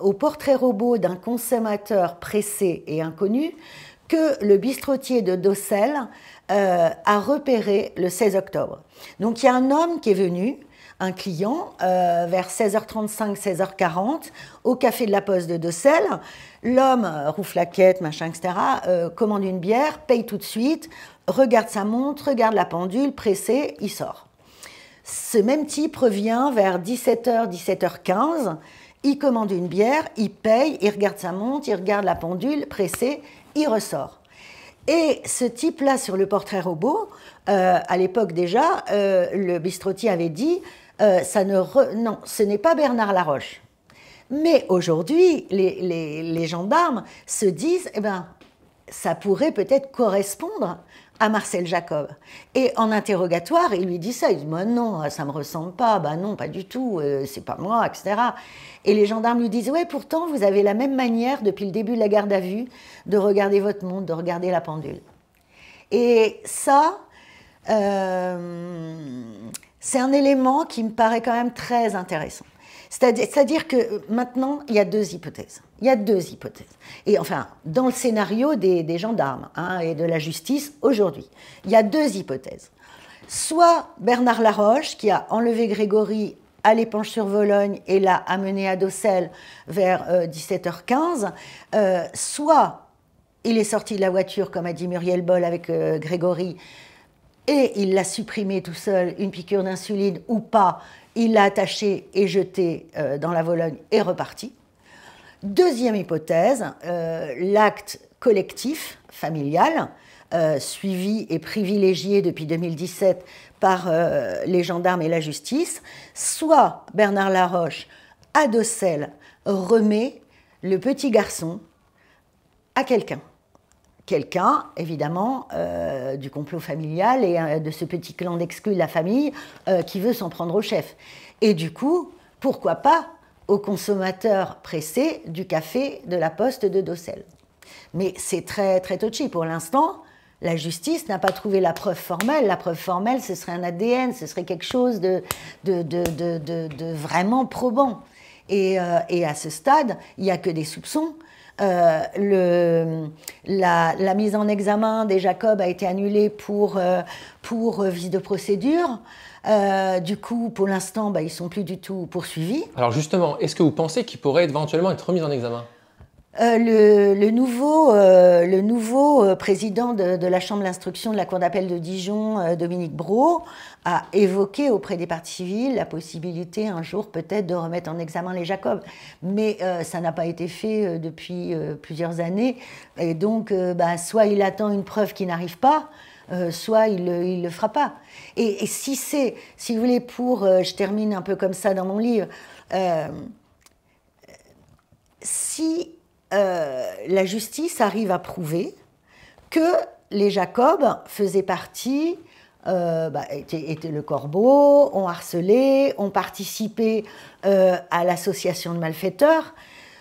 au portrait robot d'un consommateur pressé et inconnu que le bistrotier de Docelles a repéré le 16 octobre. Donc il y a un homme qui est venu, un client, vers 16h35, 16h40, au café de la Poste de Docelles. L'homme, rouflaquette, machin, etc., commande une bière, paye tout de suite, regarde sa montre, regarde la pendule, pressé, il sort. Ce même type revient vers 17h, 17h15, il commande une bière, il paye, il regarde sa montre, il regarde la pendule, pressé, il ressort. Et ce type-là, sur le portrait robot, à l'époque déjà, le bistrotier avait dit non, ce n'est pas Bernard Laroche. Mais aujourd'hui, les gendarmes se disent, eh ben, ça pourrait peut-être correspondre à Marcel Jacob. Et en interrogatoire, il lui dit ça, il dit « non, ça ne me ressemble pas, ben non, pas du tout, c'est pas moi, etc. » Et les gendarmes lui disent « ouais, pourtant, vous avez la même manière, depuis le début de la garde à vue, de regarder votre montre, de regarder la pendule. » Et ça, c'est un élément qui me paraît quand même très intéressant. C'est-à-dire que maintenant, il y a deux hypothèses. Il y a deux hypothèses. Et enfin, dans le scénario des gendarmes et de la justice aujourd'hui, il y a deux hypothèses. Soit Bernard Laroche, qui a enlevé Grégory à l'Épanche-sur-Vologne et l'a amené à Docelles vers 17h15, soit il est sorti de la voiture, comme a dit Muriel Boll, avec Grégory, et il l'a supprimé tout seul, une piqûre d'insuline ou pas, il l'a attaché et jeté dans la Vologne et reparti. Deuxième hypothèse, l'acte collectif, familial, suivi et privilégié depuis 2017 par les gendarmes et la justice, soit Bernard Laroche, à Docelles, remet le petit garçon à quelqu'un. Quelqu'un, évidemment, du complot familial et de ce petit clan d'exclus de la famille qui veut s'en prendre au chef. Et du coup, pourquoi pas au consommateur pressé du café de la Poste de Docelles. Mais c'est très, très touchy. Pour l'instant, la justice n'a pas trouvé la preuve formelle. La preuve formelle, ce serait un ADN, ce serait quelque chose de vraiment probant. Et à ce stade, il n'y a que des soupçons. La mise en examen des Jacob a été annulée pour vice de procédure. Du coup, pour l'instant, ils ne sont plus du tout poursuivis. Alors justement, est-ce que vous pensez qu'ils pourraient éventuellement être remis en examen ? Le nouveau président de la Chambre d'instruction de la Cour d'appel de Dijon, Dominique Brault, a évoqué auprès des parties civiles la possibilité un jour peut-être de remettre en examen les Jacob. Mais ça n'a pas été fait depuis plusieurs années. Et donc, soit il attend une preuve qui n'arrive pas, soit il le fera pas. Et si c'est, si vous voulez, je termine un peu comme ça dans mon livre, si la justice arrive à prouver que les Jacob faisaient partie, étaient le corbeau, ont harcelé, ont participé à l'association de malfaiteurs,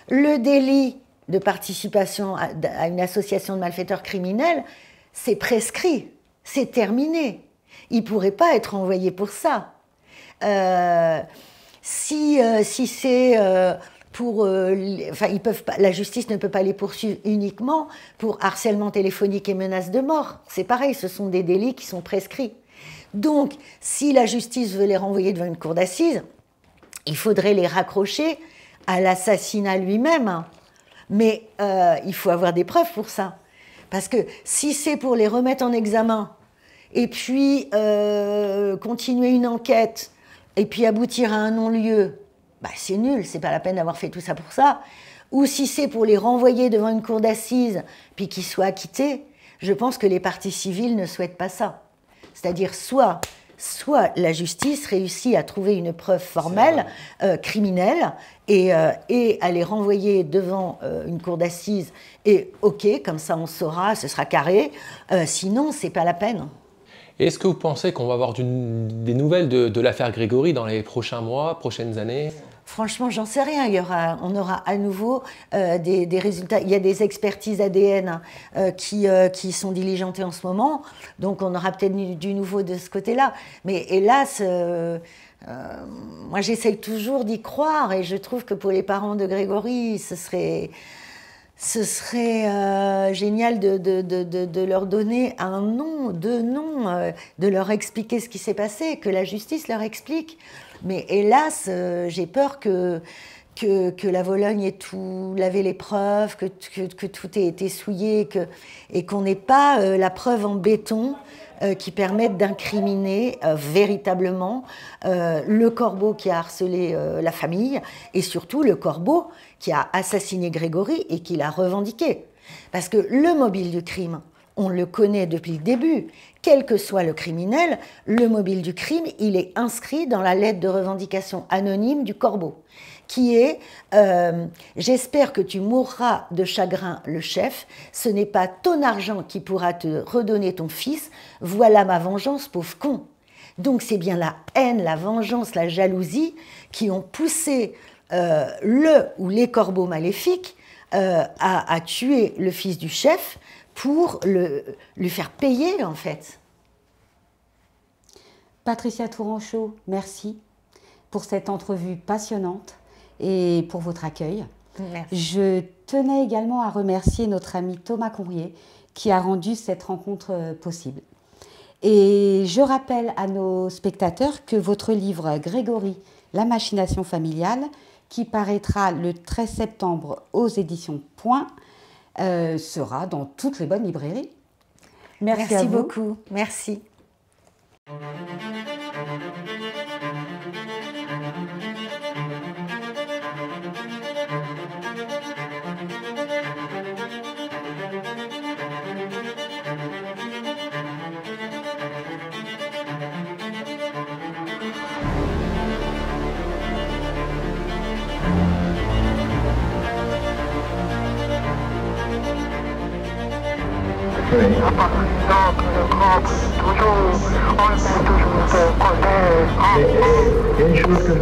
le délit de participation à une association de malfaiteurs criminels, c'est prescrit, c'est terminé. Ils ne pourraient pas être envoyés pour ça. Si c'est... ils peuvent pas, la justice ne peut pas les poursuivre uniquement pour harcèlement téléphonique et menace de mort. C'est pareil, ce sont des délits qui sont prescrits. Donc, si la justice veut les renvoyer devant une cour d'assises, il faudrait les raccrocher à l'assassinat lui-même. Mais il faut avoir des preuves pour ça. Parce que si c'est pour les remettre en examen, et puis continuer une enquête, et puis aboutir à un non-lieu, bah, c'est nul, c'est pas la peine d'avoir fait tout ça pour ça. Ou si c'est pour les renvoyer devant une cour d'assises, puis qu'ils soient acquittés, je pense que les parties civiles ne souhaitent pas ça. C'est-à-dire soit la justice réussit à trouver une preuve formelle, criminelle, et à les renvoyer devant une cour d'assises, et ok, comme ça on saura, ce sera carré, sinon c'est pas la peine. Est-ce que vous pensez qu'on va avoir des nouvelles de l'affaire Grégory dans les prochains mois, prochaines années? Franchement, j'en sais rien. On aura à nouveau des résultats. Il y a des expertises ADN qui sont diligentées en ce moment, donc on aura peut-être du nouveau de ce côté-là. Mais hélas, moi j'essaye toujours d'y croire, et je trouve que pour les parents de Grégory, ce serait génial de leur donner un nom, deux noms, de leur expliquer ce qui s'est passé, que la justice leur explique. Mais hélas, j'ai peur que la Vologne ait tout lavé les preuves, que tout ait été souillé, et qu'on n'ait pas la preuve en béton qui permette d'incriminer véritablement le corbeau qui a harcelé la famille, et surtout le corbeau qui a assassiné Grégory et qui l'a revendiqué. Parce que le mobile du crime, on le connaît depuis le début. Quel que soit le criminel, le mobile du crime, il est inscrit dans la lettre de revendication anonyme du corbeau, qui est « J'espère que tu mourras de chagrin, le chef. Ce n'est pas ton argent qui pourra te redonner ton fils. Voilà ma vengeance, pauvre con. » Donc c'est bien la haine, la vengeance, la jalousie qui ont poussé le ou les corbeaux maléfiques à tuer le fils du chef pour lui faire payer, en fait. Patricia Tourancheau, merci pour cette entrevue passionnante et pour votre accueil. Merci. Je tenais également à remercier notre ami Thomas Conrier qui a rendu cette rencontre possible. Et je rappelle à nos spectateurs que votre livre Grégory, la machination familiale, qui paraîtra le 13 septembre aux éditions Point, sera dans toutes les bonnes librairies. Merci à vous. Beaucoup. Merci. À part donc le corps, toujours, on met toujours de côté. Il y a une chose que